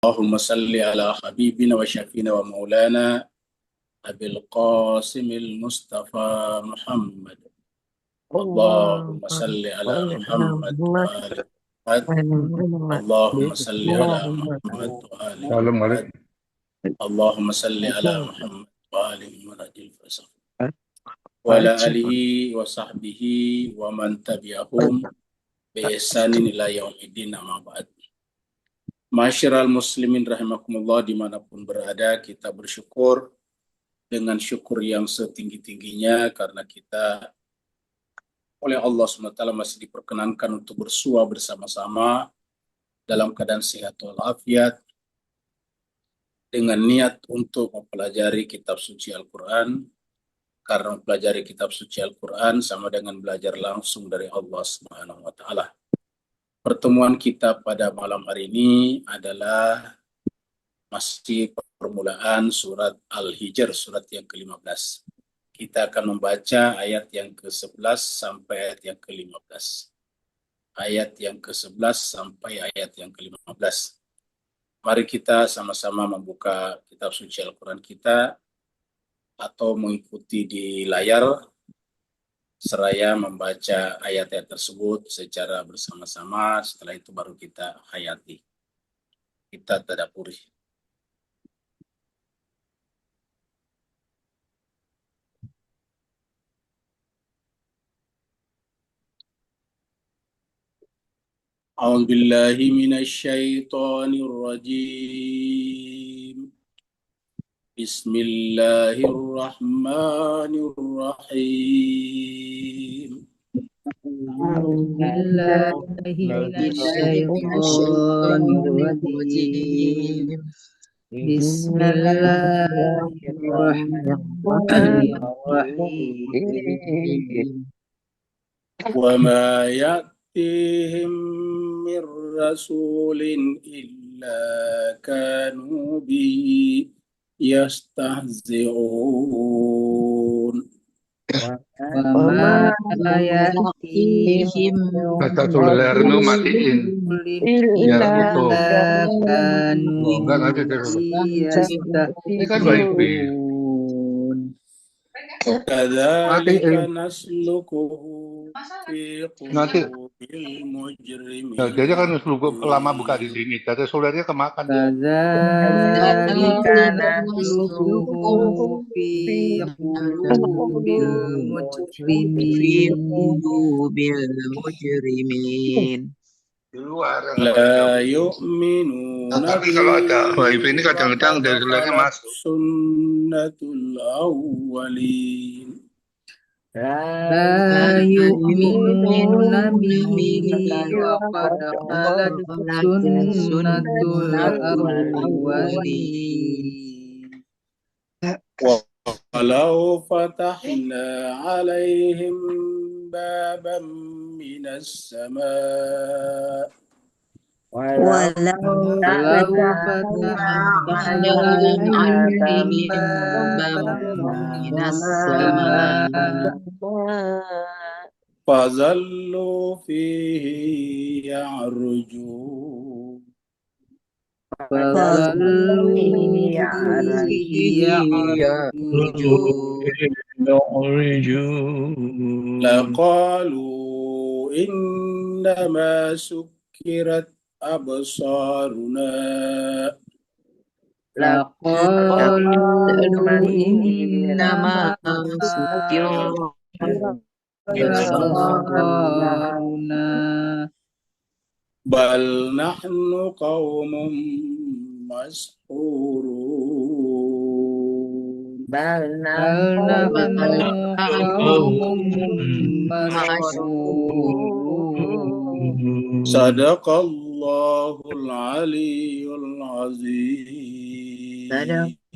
اللهم صل على حبيبنا وشفينا ومولانا أبي القاسم المصطفى محمد. اللهم صل على محمد وآل محمد. اللهم صل على محمد وآل محمد. Assalamualaikum. اللهم صل على محمد وآل محمد وعلى آله وصحبه ومن تبعهم بإحسان إلى يوم الدين أما بعد. Masyiral muslimin rahimakumullah, dimanapun berada, kita bersyukur dengan syukur yang setinggi-tingginya karena kita oleh Allah SWT masih diperkenankan untuk bersua bersama-sama dalam keadaan sehat walafiat dengan niat untuk mempelajari kitab suci Al-Quran, karena mempelajari kitab suci Al-Quran sama dengan belajar langsung dari Allah SWT. Pertemuan kita pada malam hari ini adalah masih permulaan surat Al-Hijr, surat yang ke-15. Kita akan membaca ayat yang ke-11 sampai ayat yang ke-15. Ayat yang ke-11 sampai ayat yang ke-15. Mari kita sama-sama membuka kitab suci Al-Quran kita atau mengikuti di layar seraya membaca ayat-ayat tersebut secara bersama-sama. Setelah itu baru kita hayati, kita tadabburi. A'udzu billahi minasyaitonir rajim. Bismillahirrahmanirrahim. Bismillahirrahmanirrahim. Wa ma ya'tihim mir rasulin illa kanu bihi yastahzi'un. Wa ma ya'tihim Baca sulerno matiin. Biar utuh. Enggak nanti terus. Ini kan yastahzi'un. Kadzalika naslukuhu fi qulubil mujrimin. Nah, dia kan lama buka di sini. Jadi sulernya kemakan. Kadzalika naslukuhu fi qulubil mujrimin. Di luar. La yu'minuna Tapi kalau ada wifi ini kadang-kadang dari sulernya masuk. sunnatul awwalin. La yu'minuna bihi wa qad khalat sunnatul awwalin. Walau fatahna alaihim baban minas sama' Walau fatahna alaihim baban minas sama' fazallu fihi ya'rujun. Laqalu innama sukkirat absaruna. Laqalu innama sukkirat absaruna. Bal nahnu qaumun mashhurun. Bal nahnu qaumun mashhurun. Sadaqallahul aliyyul azim.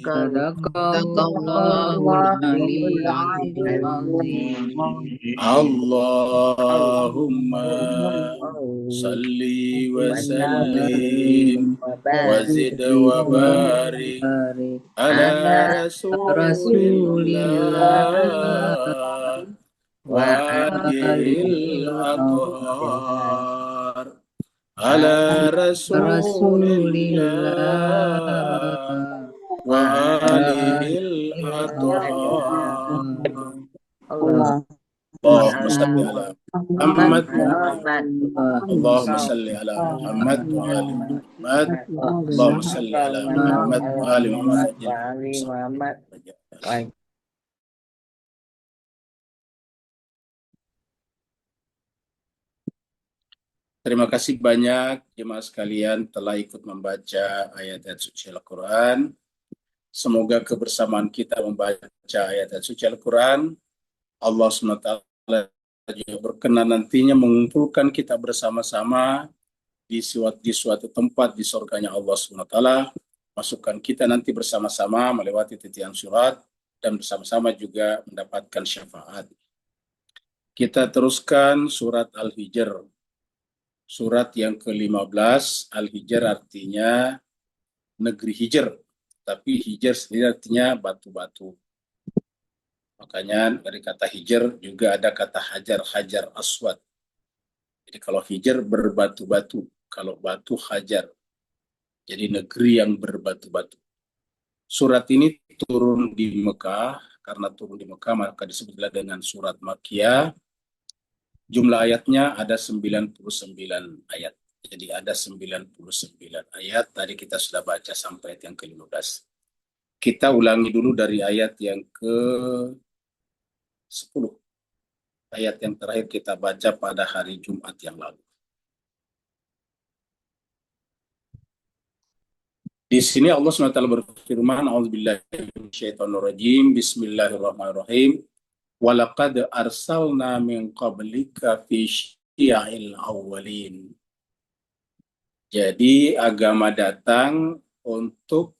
Sadaqallahul aliyyul azim. Allahumma salli wa sallim wa zid wa barik ala rasulillah wa alihil athhar. ala rasulillah Rasulillah wa wa alihil alil athhar. Allah Allahumma salli ala Muhammad Muhammad Allahumma salli ala Muhammad wa ali Muhammad. Allahumma salli ala Muhammad wa ali Muhammad. Baik. Terima kasih banyak jemaah sekalian telah ikut membaca ayat-ayat suci Al-Quran. Semoga kebersamaan kita membaca ayat-ayat suci Al-Quran, Allah SWT juga berkenan nantinya mengumpulkan kita bersama-sama di suatu tempat di surganya Allah SWT. Masukkan kita nanti bersama-sama melewati titian surat dan bersama-sama juga mendapatkan syafaat. Kita teruskan surat Al-Hijr. Surat yang ke-15, Al-Hijr artinya negeri hijr, tapi hijr sendiri artinya batu-batu. Makanya dari kata hijr juga ada kata hajar, hajar aswad. Jadi kalau hijr berbatu-batu, kalau batu hajar. Jadi negeri yang berbatu-batu. Surat ini turun di Mekah, karena turun di Mekah maka disebutlah dengan surat Makkiyah. Jumlah ayatnya ada 99 ayat. Jadi ada 99 ayat. Tadi kita sudah baca sampai ayat yang ke-15. Kita ulangi dulu dari ayat yang ke-10. Ayat yang terakhir kita baca pada hari Jumat yang lalu. Di sini Allah SWT berfirman, A'udzubillahi minasyaitonirrajim, Bismillahirrahmanirrahim. Walaqad arsalna min qablika fi syi'il awwalin. Jadi agama datang untuk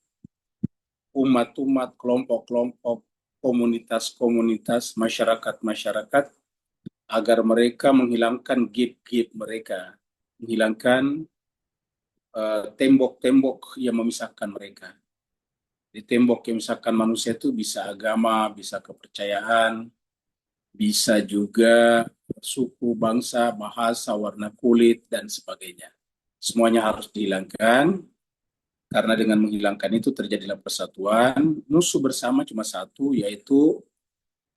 umat-umat, kelompok-kelompok, komunitas-komunitas, masyarakat-masyarakat agar mereka menghilangkan gap-gap mereka, menghilangkan tembok-tembok yang memisahkan mereka. Di tembok yang memisahkan manusia itu bisa agama, bisa kepercayaan, bisa juga suku, bangsa, bahasa, warna kulit, dan sebagainya. Semuanya harus dihilangkan, karena dengan menghilangkan itu terjadilah persatuan. Musuh bersama cuma satu, yaitu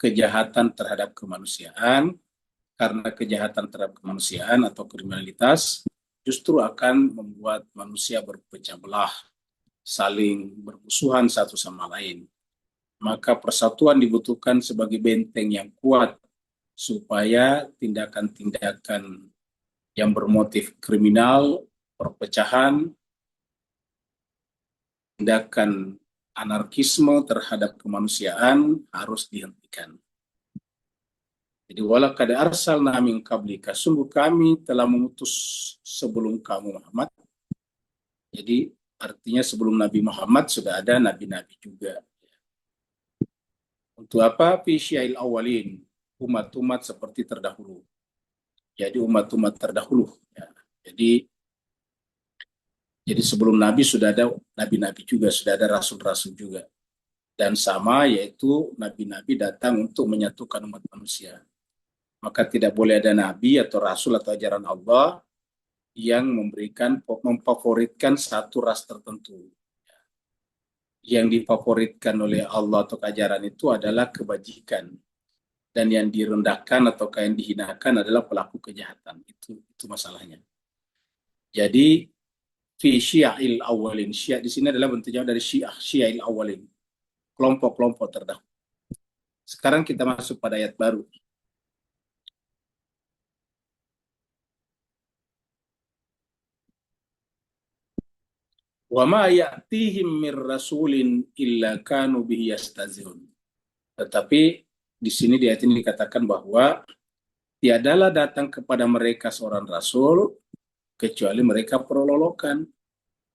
kejahatan terhadap kemanusiaan. Karena kejahatan terhadap kemanusiaan atau kriminalitas justru akan membuat manusia berpecah belah, saling bermusuhan satu sama lain. Maka persatuan dibutuhkan sebagai benteng yang kuat supaya tindakan-tindakan yang bermotif kriminal, perpecahan, tindakan anarkisme terhadap kemanusiaan harus dihentikan. Jadi walaqad arsalna min qablika, sungguh kami telah mengutus sebelum kamu Muhammad. Jadi artinya sebelum Nabi Muhammad sudah ada nabi-nabi juga. Untuk apa? Fi syi'il awwalin, umat-umat seperti terdahulu. Jadi umat-umat terdahulu. Ya. Jadi sebelum Nabi sudah ada nabi-nabi juga, sudah ada rasul-rasul juga. Dan sama yaitu nabi-nabi datang untuk menyatukan umat manusia. Maka tidak boleh ada nabi atau rasul atau ajaran Allah yang memfavoritkan satu ras tertentu. Yang difavoritkan oleh Allah atau ajaran itu adalah kebajikan, dan yang direndahkan atau yang dihinakan adalah pelaku kejahatan. Itu masalahnya. Jadi fi syi'il awwalin, syiah di sini adalah bentuknya dari syi'il awwalin, kelompok-kelompok terdahulu. Sekarang kita masuk pada ayat baru. Wa ma ya'tihim mir rasulin illa kanu bihi yastazihun. Tetapi di sini di ayat ini dikatakan bahwa tiadalah datang kepada mereka seorang rasul kecuali mereka perolok-olokan.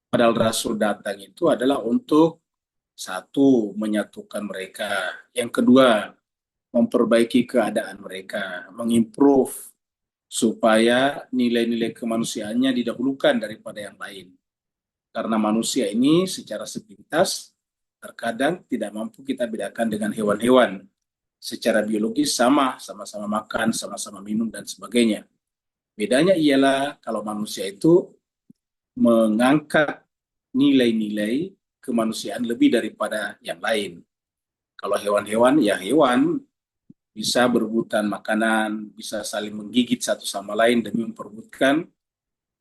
Padahal rasul datang itu adalah untuk satu, menyatukan mereka. Yang kedua, memperbaiki keadaan mereka, mengimprove supaya nilai-nilai kemanusiaannya didahulukan daripada yang lain. Karena manusia ini secara sepintas terkadang tidak mampu kita bedakan dengan hewan-hewan. Secara biologis sama-sama makan, sama-sama minum, dan sebagainya. Bedanya ialah kalau manusia itu mengangkat nilai-nilai kemanusiaan lebih daripada yang lain. Kalau hewan-hewan, ya hewan bisa berebutan makanan, bisa saling menggigit satu sama lain demi memperebutkan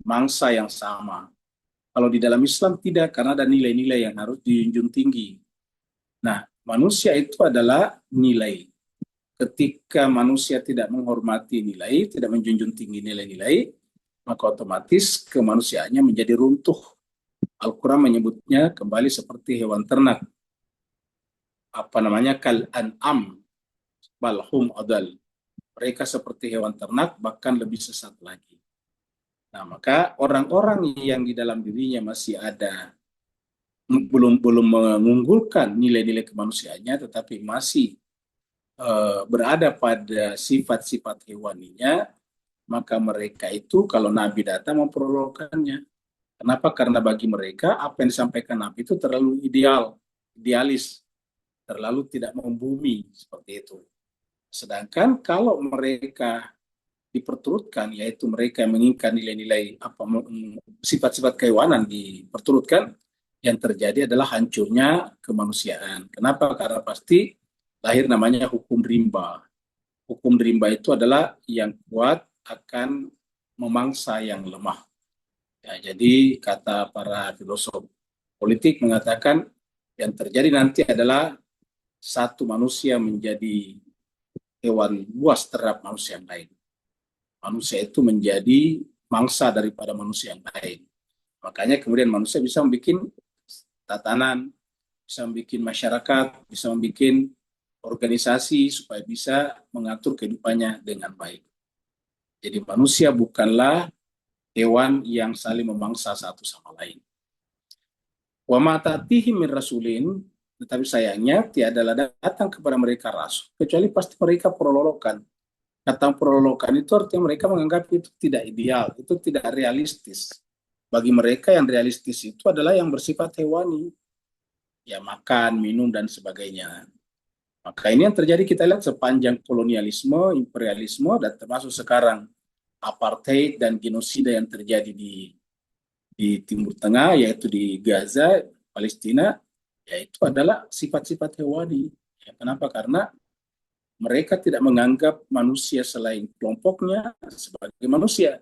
mangsa yang sama. Kalau di dalam Islam tidak, karena ada nilai-nilai yang harus dijunjung tinggi. Nah, manusia itu adalah nilai. Ketika manusia tidak menghormati nilai, tidak menjunjung tinggi nilai-nilai, maka otomatis kemanusiaannya menjadi runtuh. Al-Quran menyebutnya kembali seperti hewan ternak. Apa namanya? Kal an'am balhum adal. Mereka seperti hewan ternak, bahkan lebih sesat lagi. Nah, maka orang-orang yang di dalam dirinya masih ada belum belum mengunggulkan nilai-nilai kemanusiaannya, tetapi masih berada pada sifat-sifat hewaninya, maka mereka itu kalau Nabi datang memperolokkannya. Kenapa? Karena bagi mereka apa yang disampaikan Nabi itu terlalu idealis, terlalu tidak membumi seperti itu. Sedangkan kalau mereka diperturutkan, yaitu mereka yang menginginkan nilai-nilai apa sifat-sifat kehewanan diperturutkan, yang terjadi adalah hancurnya kemanusiaan. Kenapa? Karena pasti lahir namanya hukum rimba. Hukum rimba itu adalah yang kuat akan memangsa yang lemah. Ya, jadi kata para filosof politik mengatakan yang terjadi nanti adalah satu manusia menjadi hewan buas terhadap manusia yang lain. Manusia itu menjadi mangsa daripada manusia yang lain. Makanya kemudian manusia bisa membuat tatanan, bisa membuat masyarakat, bisa membuat organisasi supaya bisa mengatur kehidupannya dengan baik. Jadi manusia bukanlah hewan yang saling memangsa satu sama lain. Wa ma ta'tihim min rasulin, tetapi sayangnya tiadalah datang kepada mereka rasul, kecuali pasti mereka perolok-olokan. Kata perolokan itu artinya mereka menganggap itu tidak ideal, itu tidak realistis. Bagi mereka yang realistis itu adalah yang bersifat hewani, ya makan, minum, dan sebagainya. Maka ini yang terjadi kita lihat sepanjang kolonialisme, imperialisme, dan termasuk sekarang apartheid dan genosida yang terjadi di Timur Tengah, yaitu di Gaza, Palestina, yaitu adalah sifat-sifat hewani. Ya, kenapa? Karena mereka tidak menganggap manusia selain kelompoknya sebagai manusia.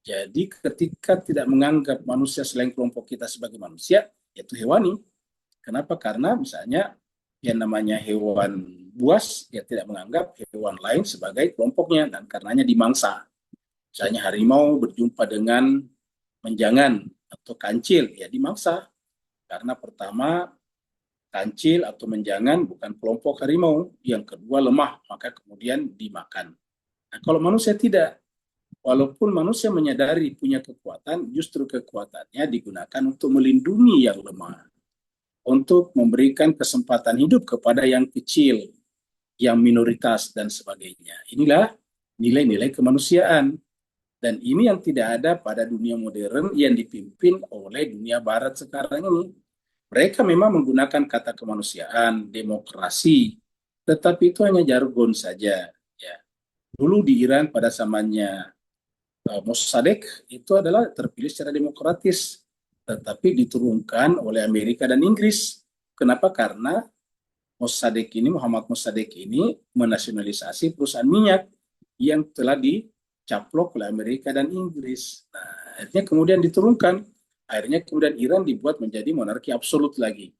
Jadi ketika tidak menganggap manusia selain kelompok kita sebagai manusia, yaitu hewani. Kenapa? Karena misalnya yang namanya hewan buas, ya tidak menganggap hewan lain sebagai kelompoknya, dan karenanya dimangsa. Misalnya harimau berjumpa dengan menjangan atau kancil, ya dimangsa. Karena pertama, kancil atau menjangan bukan kelompok harimau. Yang kedua lemah, maka kemudian dimakan. Nah, kalau manusia tidak, walaupun manusia menyadari punya kekuatan, justru kekuatannya digunakan untuk melindungi yang lemah, untuk memberikan kesempatan hidup kepada yang kecil, yang minoritas dan sebagainya. Inilah nilai-nilai kemanusiaan. Dan ini yang tidak ada pada dunia modern yang dipimpin oleh dunia barat sekarang ini. Mereka memang menggunakan kata kemanusiaan, demokrasi, tetapi itu hanya jargon saja. Ya. Dulu di Iran pada zamannya Mossadegh itu adalah terpilih secara demokratis, tetapi diturunkan oleh Amerika dan Inggris. Kenapa? Karena Muhammad Mossadegh ini menasionalisasi perusahaan minyak yang telah dicaplok oleh Amerika dan Inggris. Nah, akhirnya kemudian diturunkan. Akhirnya kemudian Iran dibuat menjadi monarki absolut lagi.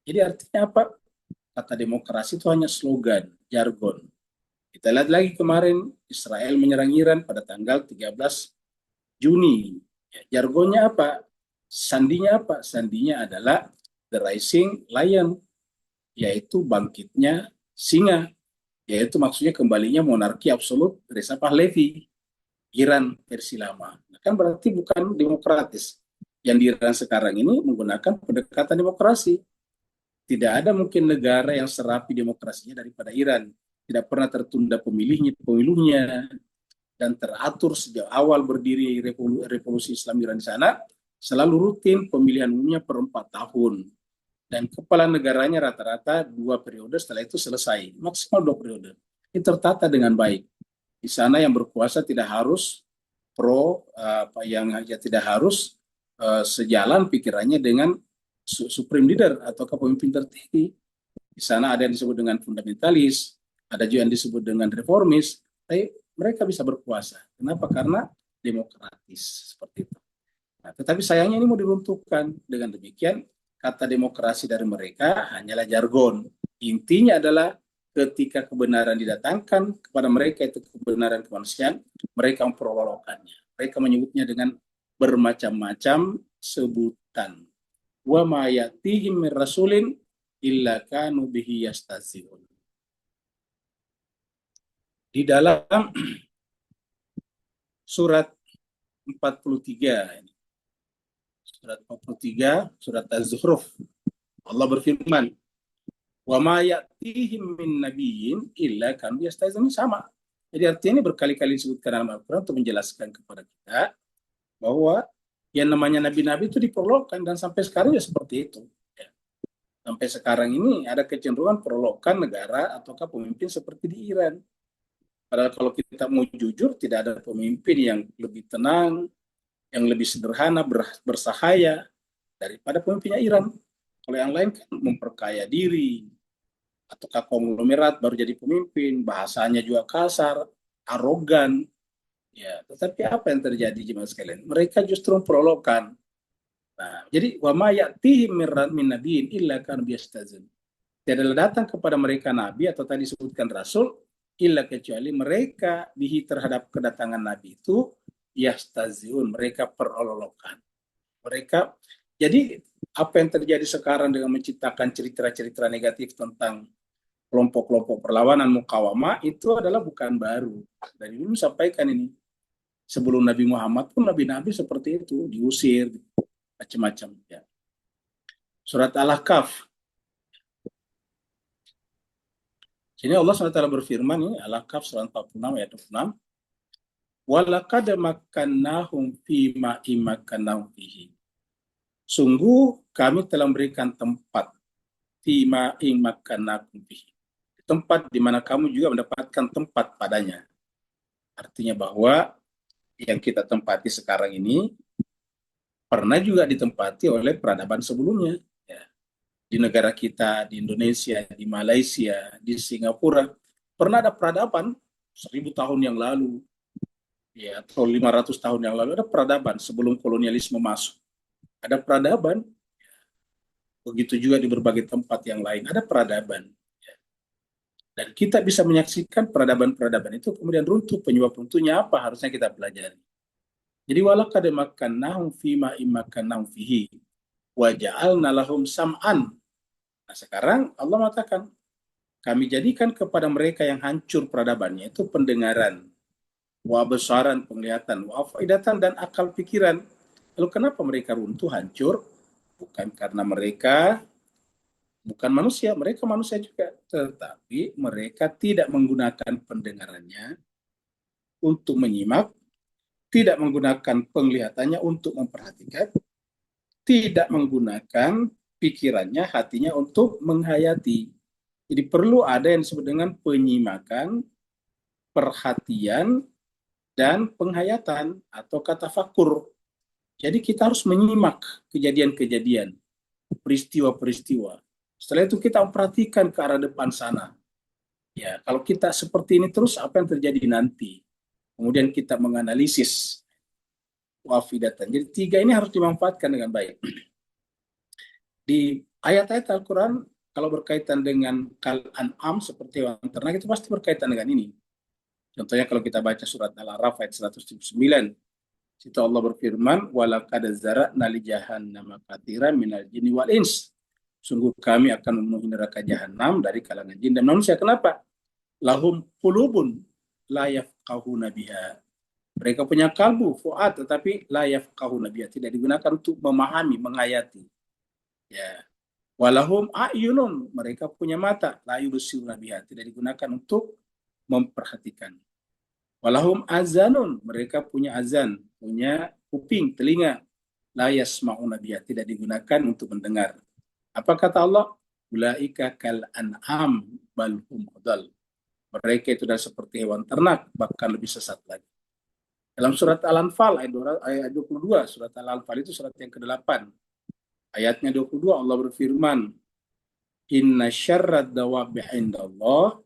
Jadi artinya apa? Kata demokrasi itu hanya slogan, jargon. Kita lihat lagi kemarin Israel menyerang Iran pada tanggal 13 Juni. Ya, jargonnya apa? Sandinya apa? Sandinya adalah The Rising Lion, yaitu bangkitnya singa, yaitu maksudnya kembalinya monarki absolut Reza Pahlavi, Iran versi lama. Kan berarti bukan demokratis. Yang di Iran sekarang ini menggunakan pendekatan demokrasi. Tidak ada mungkin negara yang serapi demokrasinya daripada Iran. Tidak pernah tertunda pemilunya, dan teratur sejak awal berdiri revolusi Islam Iran di sana, selalu rutin pemilihan umumnya per 4 tahun. Dan kepala negaranya rata-rata 2 periode, setelah itu selesai. Maksimal 2 periode. Ini tertata dengan baik. Di sana yang berkuasa tidak harus pro yang tidak harus sejalan pikirannya dengan supreme leader atau pemimpin tertinggi. Di sana ada yang disebut dengan fundamentalis, ada juga yang disebut dengan reformis, tapi mereka bisa berkuasa. Kenapa? Karena demokratis seperti itu. Nah, tetapi sayangnya ini mau diruntuhkan. Dengan demikian, kata demokrasi dari mereka hanyalah jargon. Intinya adalah ketika kebenaran didatangkan kepada mereka, itu kebenaran kemanusiaan, mereka memperolok-olokkannya. Mereka menyebutnya dengan bermacam-macam sebutan. Wa ma yatihim min rasulin illa kanu bihi yastahzi'un. Di dalam surat 43, surat 43, surat Az-Zukhruf, Allah berfirman, wa ma ya'tihim min nabiyyin illa kanu yastahzi'un. Sama. Jadi artinya ini berkali-kali disebutkan dalam Al-Quran untuk menjelaskan kepada kita bahwa yang namanya nabi-nabi itu diperolokkan, dan sampai sekarang ya seperti itu. Ya. Sampai sekarang ini ada kecenderungan perolokan negara ataukah pemimpin seperti di Iran. Padahal kalau kita mau jujur, tidak ada pemimpin yang lebih tenang, yang lebih sederhana, bersahaya daripada pemimpinnya Iran. Kalau yang lain kan memperkaya diri, ataukah konglomerat baru jadi pemimpin, bahasanya juga kasar, arogan. Ya, tetapi apa yang terjadi jemaah sekalian? Mereka justru memperolokkan. Nah, jadi wa ma ya'tihim min nabiyyin illa kanu yastahzi'un. Tidaklah datang kepada mereka nabi atau tadi disebutkan rasul illa kecuali mereka bihi terhadap kedatangan nabi itu yastahzi'un, mereka perolok-olokan. Mereka, jadi apa yang terjadi sekarang dengan menciptakan cerita-cerita negatif tentang kelompok-kelompok perlawanan mukawamah itu adalah bukan baru. Dari dulu sampaikan ini. Sebelum Nabi Muhammad pun nabi-nabi seperti itu, diusir, macam-macam. Ya. Surat Al-Ahqaf. Sini Allah SWT berfirman, ini Al-Ahqaf surat 46 ayat 26. Walaqad makkannahum fi ma imakkannahum fihi. Sungguh kami telah memberikan tempat fi ma imakkannahum fihi. Tempat di mana kamu juga mendapatkan tempat padanya. Artinya bahwa yang kita tempati sekarang ini pernah juga ditempati oleh peradaban sebelumnya. Ya. Di negara kita, di Indonesia, di Malaysia, di Singapura, pernah ada peradaban 1000 tahun yang lalu, ya, atau 500 tahun yang lalu, ada peradaban sebelum kolonialisme masuk. Ada peradaban, begitu juga di berbagai tempat yang lain, ada peradaban. Dan kita bisa menyaksikan peradaban-peradaban itu kemudian runtuh. Penyebab runtuhnya apa? Harusnya kita pelajari. Jadi walaqad makkannahum fima imakkannahum fihi wa ja'alna lahum sam'an. Nah, sekarang Allah mengatakan kami jadikan kepada mereka yang hancur peradabannya itu pendengaran, wa besaran penglihatan, wa afaidatan dan akal pikiran. Lalu kenapa mereka runtuh, hancur? Bukan karena mereka bukan manusia, mereka manusia juga, tetapi mereka tidak menggunakan pendengarannya untuk menyimak, tidak menggunakan penglihatannya untuk memperhatikan, tidak menggunakan pikirannya, hatinya untuk menghayati. Jadi perlu ada yang disebut dengan penyimakan, perhatian, dan penghayatan atau kata fakur. Jadi kita harus menyimak kejadian-kejadian, peristiwa-peristiwa. Setelah itu kita memperhatikan ke arah depan sana. Ya, kalau kita seperti ini terus, apa yang terjadi nanti? Kemudian kita menganalisis wafidatan. Jadi tiga ini harus dimanfaatkan dengan baik. Di ayat-ayat Al-Quran, kalau berkaitan dengan kal-an'am seperti hewan ternak, itu pasti berkaitan dengan ini. Contohnya kalau kita baca surat Al-A'raf ayat 179, situ Allah berfirman, walaqad zara'na li jahannama katsiran minal jinni wal ins. Sungguh kami akan memenuhi neraka jahanam dari kalangan jin dan manusia. Kenapa? Lahum qulubun la yafqahuna biha. Mereka punya kalbu, fuad, tetapi la yafqahuna biha, tidak digunakan untuk memahami, menghayati. Ya. Walahum a'yunun, mereka punya mata, la yubsiruna biha, tidak digunakan untuk memperhatikan. Walahum azanun, mereka punya azan, punya kuping, telinga, la yasma'una biha, tidak digunakan untuk mendengar. Apa kata Allah? Ulaika kal an'am bal hum adall. Mereka itu sudah seperti hewan ternak, bahkan lebih sesat lagi. Dalam surat Al-Anfal ayat 22, surat Al-Anfal itu surat yang ke-8. Ayatnya 22 Allah berfirman, "Inna syarrad dawabi indallah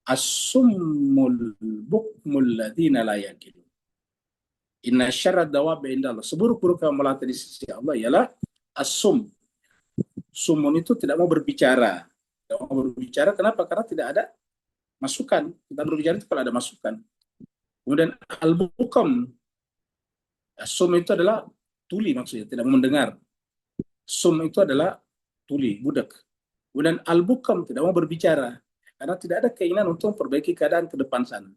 as-summul bukmul ladzina la yaqilun." Inna syarrad dawabi indallah. Seburuk-buruk melata di sisi Allah ialah as-sum. Sumun itu tidak mau berbicara. Tidak mau berbicara kenapa? Karena tidak ada masukan. Kita berbicara itu kalau ada masukan. Kemudian al-bukam. Sum itu adalah tuli maksudnya, tidak mau mendengar. Sum itu adalah tuli, budak. Kemudian al-bukam tidak mau berbicara. Karena tidak ada keinginan untuk memperbaiki keadaan ke depan sana.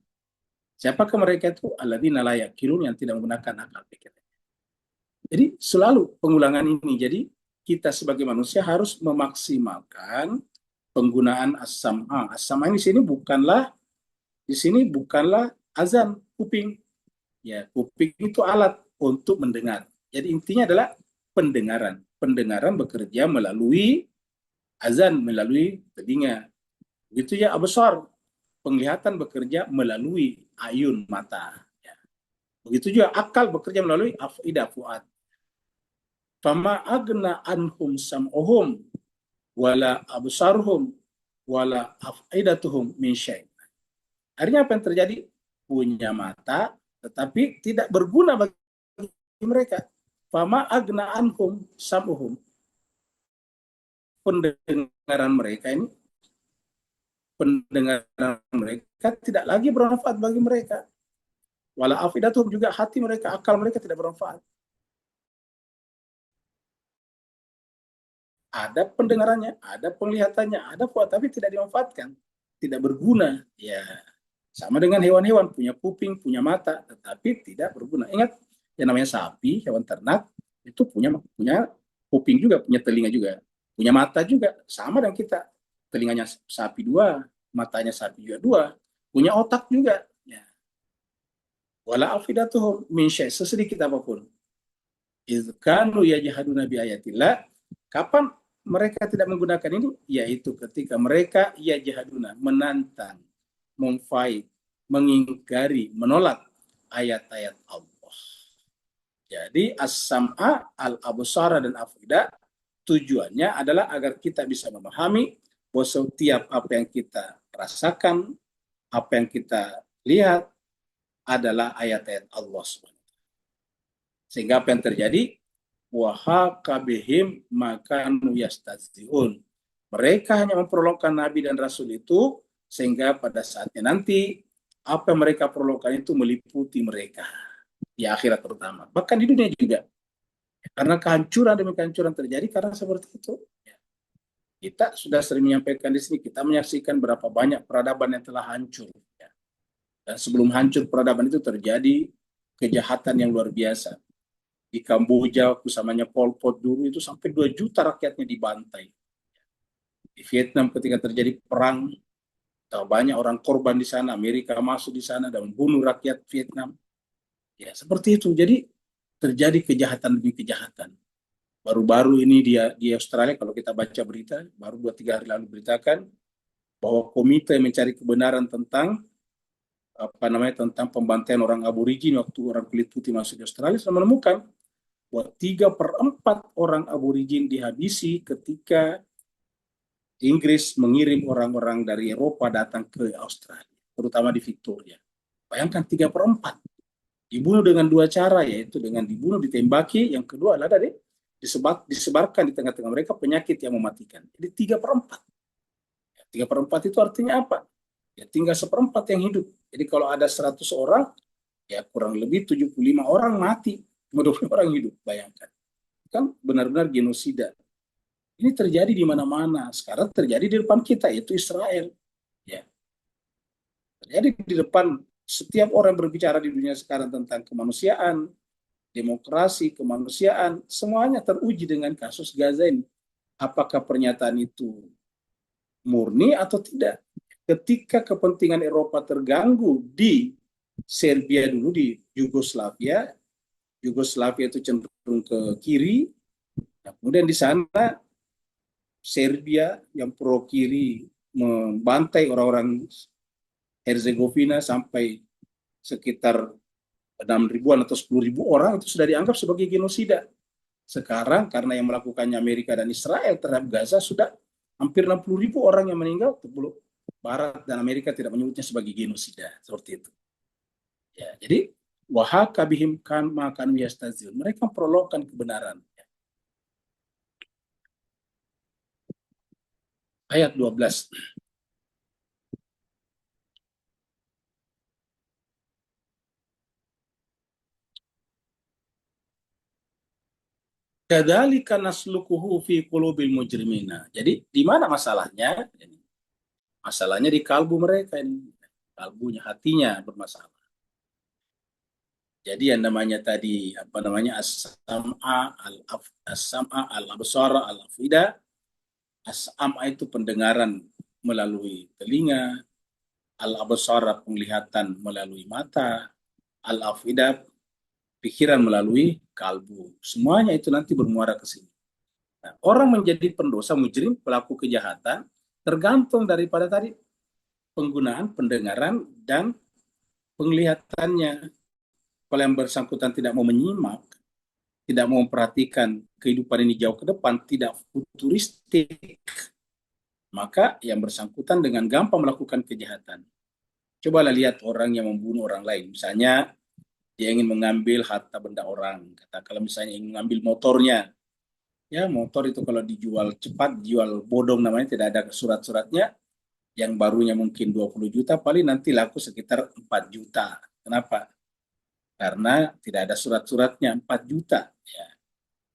Siapakah mereka itu? Alladzina la yaqilun, yang tidak menggunakan akal pikir. Jadi selalu pengulangan ini. Jadi kita sebagai manusia harus memaksimalkan penggunaan as-sam'a. As-sam'a di sini bukanlah azan kuping. Ya, kuping itu alat untuk mendengar. Jadi intinya adalah pendengaran. Pendengaran bekerja melalui azan, melalui telinga. Begitu ya absar, penglihatan bekerja melalui ayun, mata. Ya. Begitu juga akal bekerja melalui afidah, fuad. Fama agna anhum sam'uhum wala absaruhum wala afidatuhum min syai'. Akhirnya apa yang terjadi? Punya mata, tetapi tidak berguna bagi mereka. Fama agna anhum sam'uhum. Pendengaran mereka tidak lagi bermanfaat bagi mereka. Wala afidatuhum, juga hati mereka, akal mereka tidak bermanfaat. Ada pendengarannya, ada penglihatannya, ada fuad, tapi tidak dimanfaatkan, tidak berguna. Ya, sama dengan hewan-hewan, punya kuping, punya mata, tetapi tidak berguna. Ingat, yang namanya sapi, hewan ternak, itu punya kuping juga, punya telinga juga, punya mata juga, sama dengan kita. Telinganya sapi 2, matanya sapi juga 2, punya otak juga. Ya. Wala afidatuhum min syai', sesedikit apapun. Idz kanu yajhaduna bi ayatillah, kapan mereka tidak menggunakan ini? Yaitu ketika mereka yajhaduna, menantang, memfight, mengingkari, menolak ayat-ayat Allah. Jadi as-sam'a, al-absara, dan afida tujuannya adalah agar kita bisa memahami bahwa setiap apa yang kita rasakan, apa yang kita lihat adalah ayat-ayat Allah SWT. Sehingga apa yang terjadi? Wahakabihim makanu yastazziun. Mereka hanya memperolokkan Nabi dan Rasul itu sehingga pada saatnya nanti apa yang mereka perlukan itu meliputi mereka di akhirat terutama, bahkan di dunia juga, karena kehancuran demi kehancuran terjadi karena seperti itu. Kita sudah sering menyampaikan di sini, kita menyaksikan berapa banyak peradaban yang telah hancur, dan sebelum hancur peradaban itu terjadi kejahatan yang luar biasa. Di Kamboja, samanya Pol Pot dulu itu sampai 2 juta rakyatnya dibantai. Di Vietnam ketika terjadi perang, banyak orang korban di sana, Amerika masuk di sana dan membunuh rakyat Vietnam. Ya, seperti itu. Jadi terjadi kejahatan demi kejahatan. Baru-baru ini di Australia, kalau kita baca berita, baru 2-3 hari lalu beritakan bahwa komite mencari kebenaran tentang tentang pembantaian orang aborigin waktu orang kulit putih masuk di Australia, sudah menemukan bahwa 3/4 orang aborigin dihabisi ketika Inggris mengirim orang-orang dari Eropa datang ke Australia, terutama di Victoria. Bayangkan 3/4. Dibunuh dengan 2 cara, yaitu dengan dibunuh, ditembaki, yang kedua adalah disebarkan di tengah-tengah mereka penyakit yang mematikan. Jadi 3/4. 3/4 itu artinya apa? Ya tinggal 1/4 yang hidup. Jadi kalau ada 100 orang, ya kurang lebih 75 orang mati, 20 orang hidup, bayangkan. Kan benar-benar genosida. Ini terjadi di mana-mana. Sekarang terjadi di depan kita, yaitu Israel. Ya. Terjadi di depan setiap orang berbicara di dunia sekarang tentang kemanusiaan, demokrasi, kemanusiaan, semuanya teruji dengan kasus Gaza ini. Apakah pernyataan itu murni atau tidak? Ketika kepentingan Eropa terganggu di Serbia dulu, di Yugoslavia itu cenderung ke kiri. Nah, kemudian di sana Serbia yang pro kiri membantai orang-orang Herzegovina sampai sekitar 6.000-an atau 10.000 orang itu sudah dianggap sebagai genosida. Sekarang karena yang melakukannya Amerika dan Israel terhadap Gaza sudah hampir 60.000 orang yang meninggal. Barat dan Amerika tidak menyebutnya sebagai genosida seperti itu. Ya, jadi wahaka bihim kan makan yastazil. Mereka memperolokkan kebenaran. Ayat 12. Kadzalika nasluquhu fi qulubil mujrimina. Jadi di mana masalahnya? Masalahnya di kalbu mereka ini. Kalbunya, hatinya bermasalah. Jadi yang namanya tadi as-sam'a al-absara al-afida. As-sam'a itu pendengaran melalui telinga, al-absara penglihatan melalui mata, al-afida pikiran melalui kalbu. Semuanya itu nanti bermuara ke sini. Nah, orang menjadi pendosa, mujrim, pelaku kejahatan tergantung daripada tadi penggunaan pendengaran dan penglihatannya. Kalau yang bersangkutan tidak mau menyimak, tidak mau memperhatikan kehidupan ini jauh ke depan, tidak futuristik, maka yang bersangkutan dengan gampang melakukan kejahatan. Cobalah lihat orang yang membunuh orang lain. Misalnya, dia ingin mengambil harta benda orang. Katakanlah misalnya ingin mengambil motornya. Ya, motor itu kalau dijual cepat, dijual bodong namanya, tidak ada surat-suratnya. Yang barunya mungkin 20 juta, paling nanti laku sekitar 4 juta. Kenapa? Karena tidak ada surat-suratnya, 4 juta. Ya.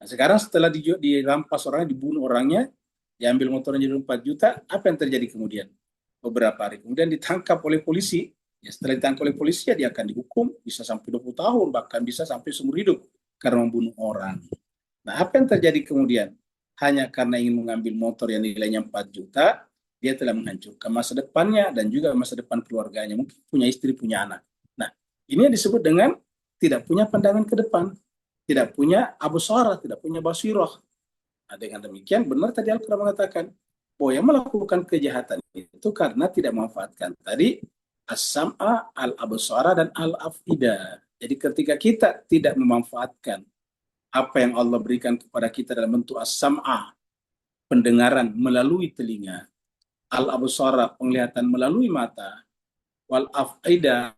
Nah, sekarang setelah dirampas orangnya, dibunuh orangnya, diambil motornya jadi 4 juta, apa yang terjadi kemudian? Beberapa hari kemudian ditangkap oleh polisi. Ya, setelah ditangkap oleh polisi, ya, dia akan dihukum, bisa sampai 20 tahun, bahkan bisa sampai seumur hidup karena membunuh orang. Nah, apa yang terjadi kemudian? Hanya karena ingin mengambil motor yang nilainya 4 juta, dia telah menghancurkan masa depannya dan juga masa depan keluarganya. Mungkin punya istri, punya anak. Nah, ini yang disebut dengan tidak punya pandangan ke depan, tidak punya abusara, tidak punya basirah. Nah, dengan demikian benar tadi Al-Quran mengatakan bahwa yang melakukan kejahatan itu karena tidak memanfaatkan tadi as-sam'a, al-absara, dan al-afida. Jadi ketika kita tidak memanfaatkan apa yang Allah berikan kepada kita dalam bentuk as-sam'a, pendengaran melalui telinga, al-absara, penglihatan melalui mata, wal-afida,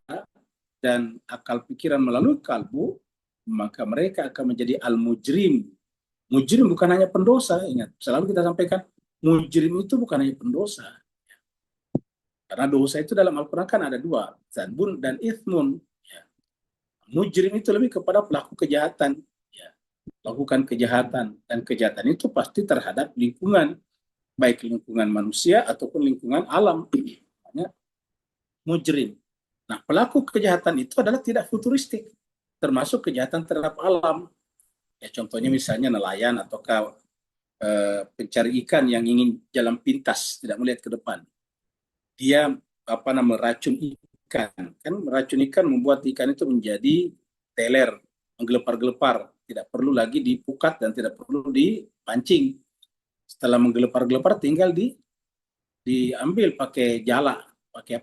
dan akal pikiran melalui kalbu, maka mereka akan menjadi al-mujrim. Mujrim bukan hanya pendosa, ingat, selalu kita sampaikan, mujrim itu bukan hanya pendosa. Karena dosa itu dalam Al-Quran kan ada dua, zanbun dan ithmun. Ya. Mujrim itu lebih kepada pelaku kejahatan. Ya. Lakukan kejahatan, dan kejahatan itu pasti terhadap lingkungan, baik lingkungan manusia ataupun lingkungan alam. Namanya mujrim. Nah, pelaku kejahatan itu adalah tidak futuristik, termasuk kejahatan terhadap alam. Ya, contohnya misalnya nelayan ataukah pencari ikan yang ingin jalan pintas, tidak melihat ke depan. Dia meracun ikan. Kan meracun ikan membuat ikan itu menjadi teler, menggelepar-gelepar, tidak perlu lagi dipukat dan tidak perlu dipancing. Setelah menggelepar-gelepar tinggal diambil pakai jala, pakai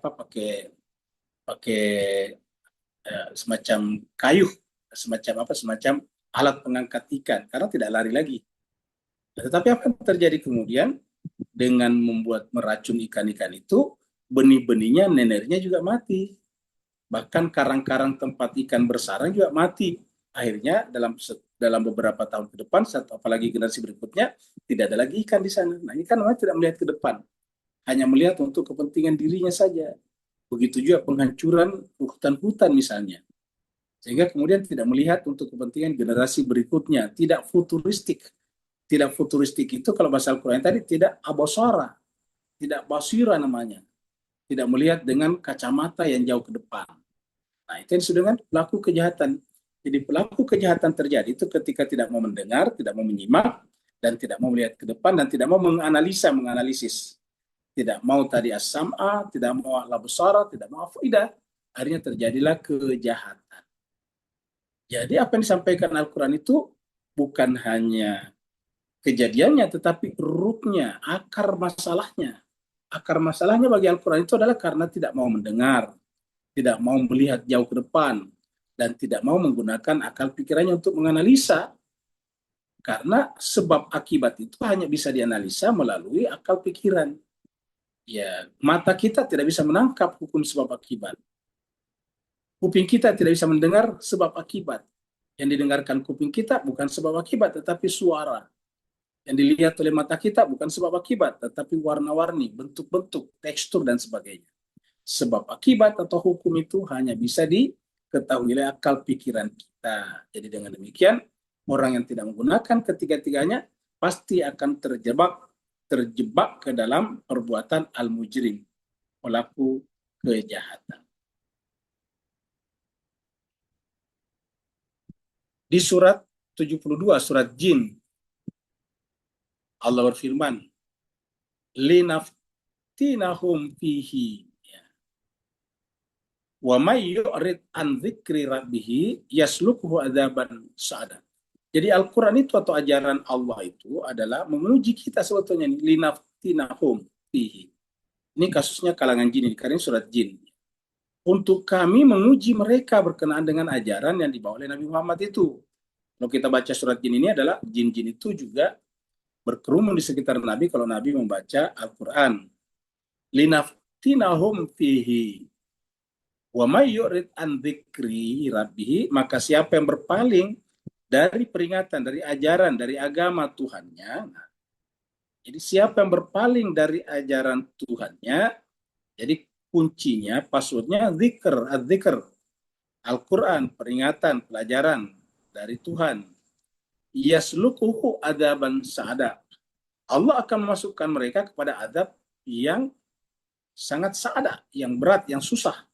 pakai semacam kayu, semacam alat pengangkat ikan, karena tidak lari lagi. Tetapi apa yang terjadi kemudian dengan membuat meracun ikan-ikan itu, benih-benihnya, nenernya juga mati. Bahkan karang-karang tempat ikan bersarang juga mati. Akhirnya dalam beberapa tahun ke depan, apalagi generasi berikutnya, tidak ada lagi ikan di sana. Nah, ikan memang tidak melihat ke depan, hanya melihat untuk kepentingan dirinya saja. Begitu juga penghancuran hutan-hutan misalnya. Sehingga kemudian tidak melihat untuk kepentingan generasi berikutnya, tidak futuristik. Tidak futuristik itu kalau bahasa Al-Quran tadi tidak abosara, tidak basira namanya. Tidak melihat dengan kacamata yang jauh ke depan. Nah, itu yang disebut dengan pelaku kejahatan. Jadi pelaku kejahatan terjadi itu ketika tidak mau mendengar, tidak mau menyimak, dan tidak mau melihat ke depan, dan tidak mau menganalisis. Tidak mau tadi as-sam'a, tidak mau al-absara, tidak mau afidah. Akhirnya terjadilah kejahatan. Jadi apa yang disampaikan Al-Quran itu bukan hanya kejadiannya, tetapi rootnya, akar masalahnya. Akar masalahnya bagi Al-Quran itu adalah karena tidak mau mendengar, tidak mau melihat jauh ke depan, dan tidak mau menggunakan akal pikirannya untuk menganalisa. Karena sebab akibat itu hanya bisa dianalisa melalui akal pikiran. Ya, mata kita tidak bisa menangkap hukum sebab akibat. Kuping kita tidak bisa mendengar sebab akibat. Yang didengarkan kuping kita bukan sebab akibat, tetapi suara. Yang dilihat oleh mata kita bukan sebab akibat, tetapi warna-warni, bentuk-bentuk, tekstur, dan sebagainya. Sebab akibat atau hukum itu hanya bisa diketahui oleh akal pikiran kita. Jadi dengan demikian, orang yang tidak menggunakan ketiga-tiganya pasti akan terjebak ke dalam perbuatan al-mujrim, pelaku kejahatan. Di surat 72, surat Jin, Allah berfirman, linaftinahum fihi. Wa may yu'rid an dzikri rabbih yaslukuhu adzaban sa'ada. Jadi Al-Qur'an itu atau ajaran Allah itu adalah menguji kita sebetulnya, linaftinahum fihi. Ini kasusnya kalangan jin, karena surat Jin. Untuk kami menguji mereka berkenaan dengan ajaran yang dibawa oleh Nabi Muhammad itu. Kalau kita baca surat Jin ini adalah jin-jin itu juga berkerumun di sekitar Nabi kalau Nabi membaca Al-Quran. Linaftinahum fihi. Wa may yurid an dzikri rabbih, maka siapa yang berpaling dari peringatan, dari ajaran, dari agama Tuhannya. Jadi siapa yang berpaling dari ajaran Tuhannya, jadi kuncinya, passwordnya dzikr, adzikr. Al-Quran, peringatan, pelajaran dari Tuhan. Yaslukuhu adaban sa'ada. Allah akan memasukkan mereka kepada adab yang sangat sa'ada, yang berat, yang susah.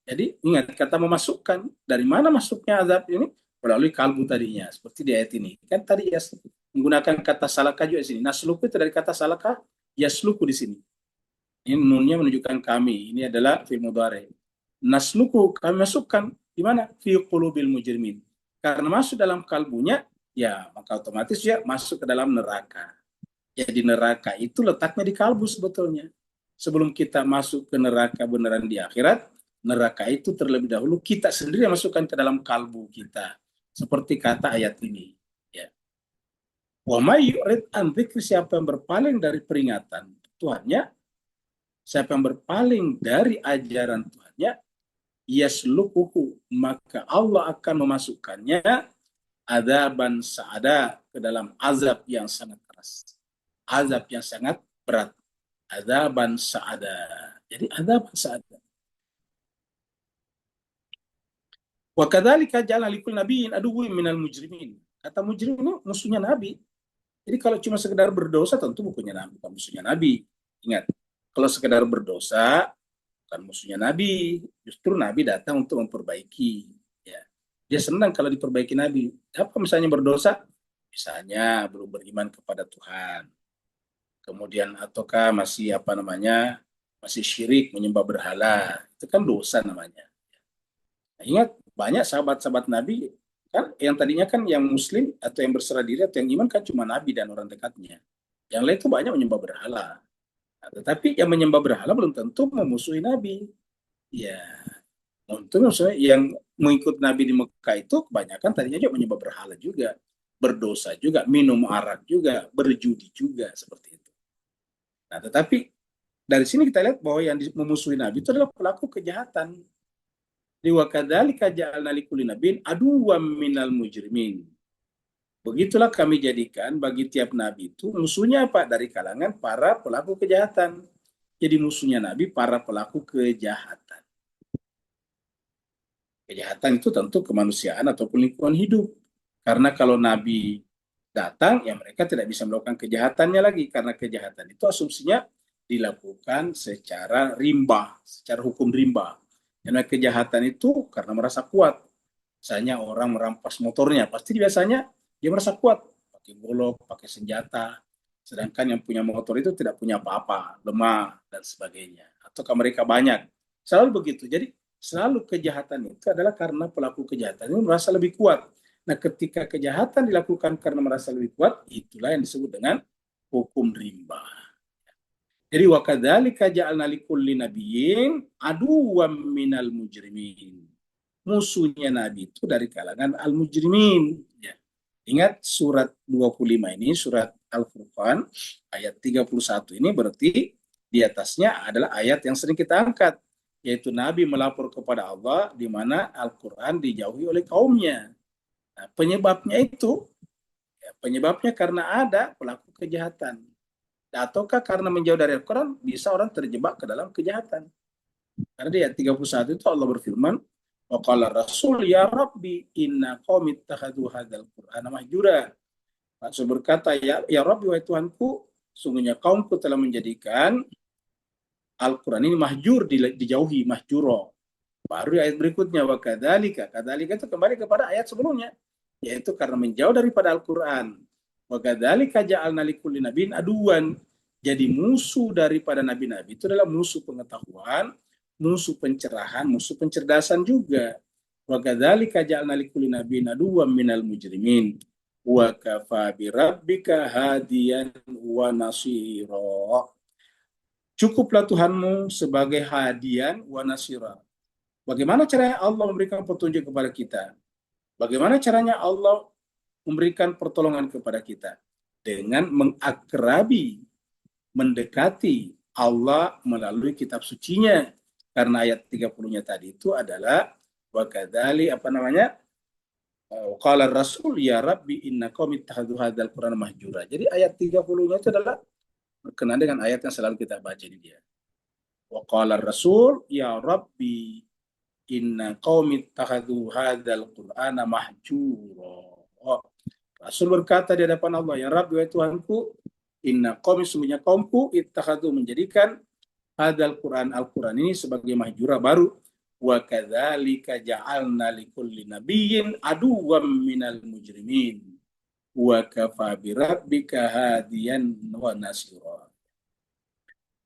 Jadi ingat, kata memasukkan, dari mana masuknya azab ini? Melalui kalbu tadinya, seperti di ayat ini. Kan tadi ya menggunakan kata salaka juga di sini. Nasluku itu dari kata salaka, yasluku di sini. Ini nunnya menunjukkan kami. Ini adalah fi'il mudhari. Nasluku, kami masukkan di mana? Fi qulubil mujrimin. Karena masuk dalam kalbunya, ya maka otomatis ya masuk ke dalam neraka. Jadi neraka itu letaknya di kalbu sebetulnya. Sebelum kita masuk ke neraka beneran di akhirat, neraka itu terlebih dahulu kita sendiri yang masukkan ke dalam kalbu kita. Seperti kata ayat ini. Ya. Wa may yurid an dzikri, siapa yang berpaling dari peringatan Tuhannya, siapa yang berpaling dari ajaran Tuhannya, yaslukuhu, maka Allah akan memasukkannya adzaban sa'ada, ke dalam azab yang sangat keras. Azab yang sangat berat. Adzaban sa'ada. Jadi adzaban sa'ada. Wa kadzalika ja'alna likulli nabiyyin aduwwan minal mujrimin. Kata mujrim ini musuhnya Nabi. Jadi kalau cuma sekedar berdosa tentu bukannya Nabi, bukan musuhnya Nabi. Ingat, kalau sekedar berdosa bukan musuhnya Nabi. Justru Nabi datang untuk memperbaiki. Ya. Dia senang kalau diperbaiki Nabi. Apa misalnya berdosa? Misalnya belum beriman kepada Tuhan. Kemudian ataukah masih masih syirik, menyembah berhala. Itu kan dosa namanya. Nah, ingat, banyak sahabat-sahabat Nabi kan yang tadinya kan yang muslim atau yang berserah diri atau yang iman kan cuma Nabi dan orang dekatnya. Yang lain itu banyak menyembah berhala. Nah, tetapi yang menyembah berhala belum tentu memusuhi Nabi. Ya, untuk maksudnya yang mengikut Nabi di Mekah itu kebanyakan tadinya juga menyembah berhala juga, berdosa juga, minum arak juga, berjudi juga, seperti itu. Nah, tetapi dari sini kita lihat bahwa yang memusuhi Nabi itu adalah pelaku kejahatan. Wa kadzalika ja'alna likulli nabiyyin aduwwan minal mujrimin. Begitulah kami jadikan bagi tiap nabi itu musuhnya apa? Dari kalangan para pelaku kejahatan. Jadi musuhnya Nabi para pelaku kejahatan. Kejahatan itu tentu kemanusiaan ataupun lingkungan hidup. Karena kalau Nabi datang, ya mereka tidak bisa melakukan kejahatannya lagi. Karena kejahatan itu asumsinya dilakukan secara rimba, secara hukum rimba. Karena kejahatan itu karena merasa kuat. Misalnya orang merampas motornya, pasti biasanya dia merasa kuat. Pakai golok, pakai senjata. Sedangkan yang punya motor itu tidak punya apa-apa, lemah, dan sebagainya. Ataukah mereka banyak. Selalu begitu. Jadi selalu kejahatan itu adalah karena pelaku kejahatan itu merasa lebih kuat. Nah, ketika kejahatan dilakukan karena merasa lebih kuat, itulah yang disebut dengan hukum rimba. Jadi wa kadzalika ja'alna likulli nabiyyin aduwwan minal mujrimin. musuhnya Nabi itu dari kalangan al-mujrimin. Ya. Ingat surat 25 ini, surat Al-Furqan, ayat 31 ini berarti di atasnya adalah ayat yang sering kita angkat, yaitu Nabi melapor kepada Allah di mana Al-Quran dijauhi oleh kaumnya. Nah, penyebabnya karena ada pelaku kejahatan. Ataukah karena menjauh dari Al-Quran, bisa orang terjebak ke dalam kejahatan. Karena di ayat 31 itu Allah berfirman, wa qala rasul ya rabbi inna qaumi ittakhadhu hadzal qur'ana mahjura. Rasul berkata, ya Rabbi, wahai Tuhanku, sungguhnya kaumku telah menjadikan Al-Quran ini mahjur, dijauhi, mahjuro. Baru ayat berikutnya, wa kadzalika itu kembali kepada ayat sebelumnya, yaitu karena menjauh daripada Al-Quran. Wa kadzalika ja'alna likulli nabiyyin aduwan. Jadi musuh daripada nabi-nabi itu adalah musuh pengetahuan, musuh pencerahan, musuh pencerdasan juga. Wa kadzalika ja'alna likulli nabiyyin aduwan minal mujrimin. Wa kafa birabbika hadiyan wa nasira. Cukuplah Tuhanmu sebagai hadian wa nasira. Bagaimana caranya Allah memberikan petunjuk kepada kita? Bagaimana caranya Allah memberikan pertolongan kepada kita? Dengan mengakrabi, mendekati Allah melalui kitab sucinya. Karena ayat 30-nya tadi itu adalah wa kadzali qala rasul ya rabbi inna qaumi ittakhadhu hadzal qur'ana mahjura. Jadi ayat 30-nya itu adalah berkenaan dengan ayat yang selalu kita baca di dia. Wa qala rasul ya rabbi inna qaumi ittakhadhu hadzal qur'ana mahjura. Rasul berkata di hadapan Allah, ya Rabbi, ya Tuhanku, inna qaumi, sesungguhnya kaumku, ittakhadhu, menjadikan hadzal Qur'an, Al-Qur'an ini sebagai mahjura baru. Wa kadzalika ja'alna likulli nabiyyin aduwwam minal mujrimin. Wa kafa birabbika hadiyan wa nasira.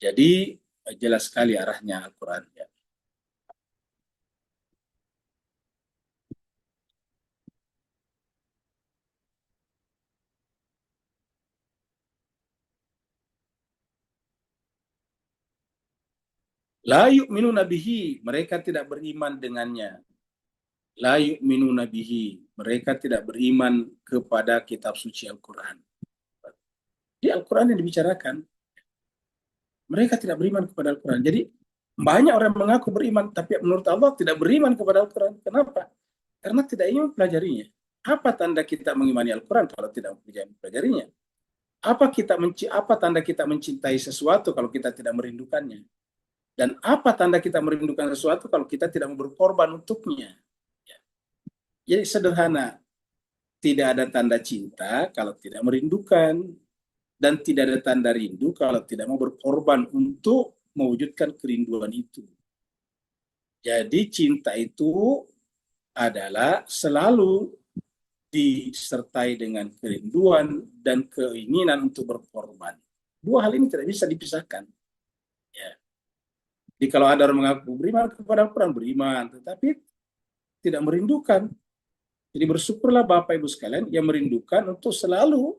Jadi jelas sekali arahnya Al-Qur'an, ya. La yu'minuna bihi, mereka tidak beriman dengannya. La yu'minuna bihi, mereka tidak beriman kepada kitab suci Al-Quran. Di Al-Quran yang dibicarakan, mereka tidak beriman kepada Al-Quran. Jadi banyak orang mengaku beriman, tapi menurut Allah tidak beriman kepada Al-Quran. Kenapa? Karena tidak ingin mempelajarinya. Apa tanda kita mengimani Al-Quran kalau tidak mempelajarinya? Apa tanda kita mencintai sesuatu kalau kita tidak merindukannya? Dan apa tanda kita merindukan sesuatu kalau kita tidak mau berkorban untuknya? Jadi sederhana, tidak ada tanda cinta kalau tidak merindukan, dan tidak ada tanda rindu kalau tidak mau berkorban untuk mewujudkan kerinduan itu. Jadi cinta itu adalah selalu disertai dengan kerinduan dan keinginan untuk berkorban. Dua hal ini tidak bisa dipisahkan. Ya. Jadi kalau ada orang mengaku beriman kepada Al-Quran, beriman, tetapi tidak merindukan. Jadi bersyukurlah Bapak Ibu sekalian yang merindukan untuk selalu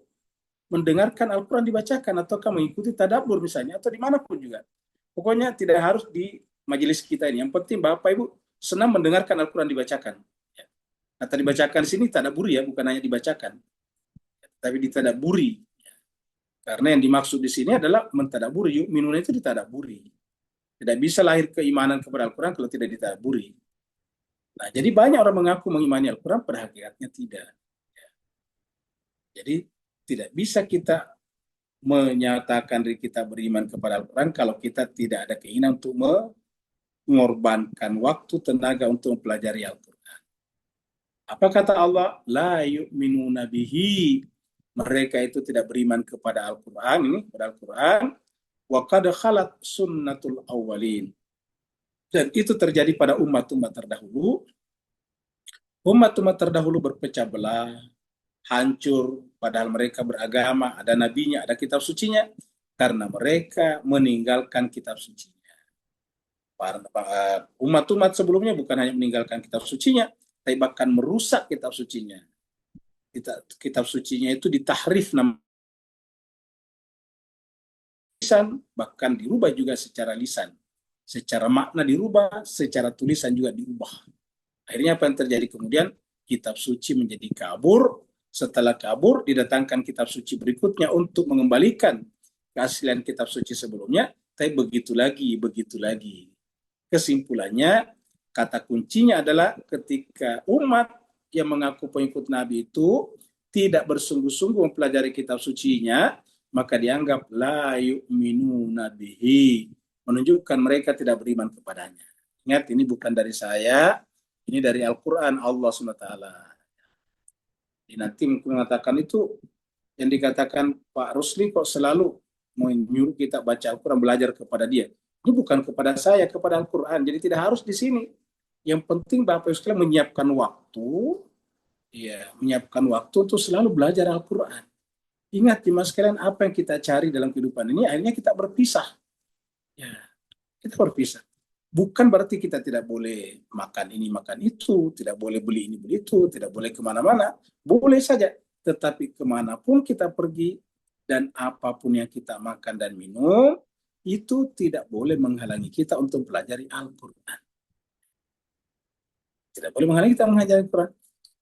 mendengarkan Al-Quran dibacakan, ataukah mengikuti tadabbur misalnya, atau dimanapun juga. Pokoknya tidak harus di majelis kita ini. Yang penting Bapak Ibu senang mendengarkan Al-Quran dibacakan. Kata dibacakan di sini tadabburi, ya, bukan hanya dibacakan, tapi ditadabburi. Karena yang dimaksud di sini adalah mentadabburi. Yu'minuna itu ditadabburi. Tidak bisa lahir keimanan kepada Al-Quran kalau tidak ditadabburi. Nah, jadi banyak orang mengaku mengimani Al-Quran, pada hakikatnya tidak. Jadi tidak bisa kita menyatakan diri kita beriman kepada Al-Quran kalau kita tidak ada keinginan untuk mengorbankan waktu, tenaga untuk mempelajari Al-Quran. Apa kata Allah? La yu'minuna bihi. Mereka itu tidak beriman kepada Al-Quran, ini kepada Al-Quran. Wa qad khalat sunnatul awwalin. Dan itu terjadi pada umat-umat terdahulu. Umat-umat terdahulu berpecah belah, hancur, padahal mereka beragama, ada nabinya, ada kitab sucinya, karena mereka meninggalkan kitab sucinya. Umat-umat sebelumnya bukan hanya meninggalkan kitab sucinya, tapi bahkan merusak kitab sucinya. Kitab sucinya itu ditahrif lisan, bahkan dirubah juga secara lisan. Secara makna dirubah, secara tulisan juga dirubah. Akhirnya apa yang terjadi kemudian? Kitab suci menjadi kabur. Setelah kabur, didatangkan kitab suci berikutnya untuk mengembalikan keaslian kitab suci sebelumnya. Tapi begitu lagi, begitu lagi. Kesimpulannya, kata kuncinya adalah ketika umat yang mengaku pengikut Nabi itu tidak bersungguh-sungguh mempelajari kitab sucinya, maka dianggap la yu'minuna bihi, menunjukkan mereka tidak beriman kepadanya. Ingat, ini bukan dari saya, ini dari Al-Quran Allah SWT. Nanti mengatakan itu, yang dikatakan Pak Rusli kok selalu menyuruh kita baca Al-Quran, belajar kepada dia. Ini bukan kepada saya, kepada Al-Quran. Jadi tidak harus di sini. Yang penting Bapak Ibu sekalian menyiapkan waktu, ya, menyiapkan waktu untuk selalu belajar Al-Quran. Ingat, Mas sekalian, apa yang kita cari dalam kehidupan ini, akhirnya kita berpisah. Ya, kita berpisah. Bukan berarti kita tidak boleh makan ini, makan itu, tidak boleh beli ini, beli itu, tidak boleh kemana-mana. Boleh saja. Tetapi kemanapun kita pergi dan apapun yang kita makan dan minum, itu tidak boleh menghalangi kita untuk pelajari Al-Quran. Tidak boleh menghalangi kita mengajari Al-Quran.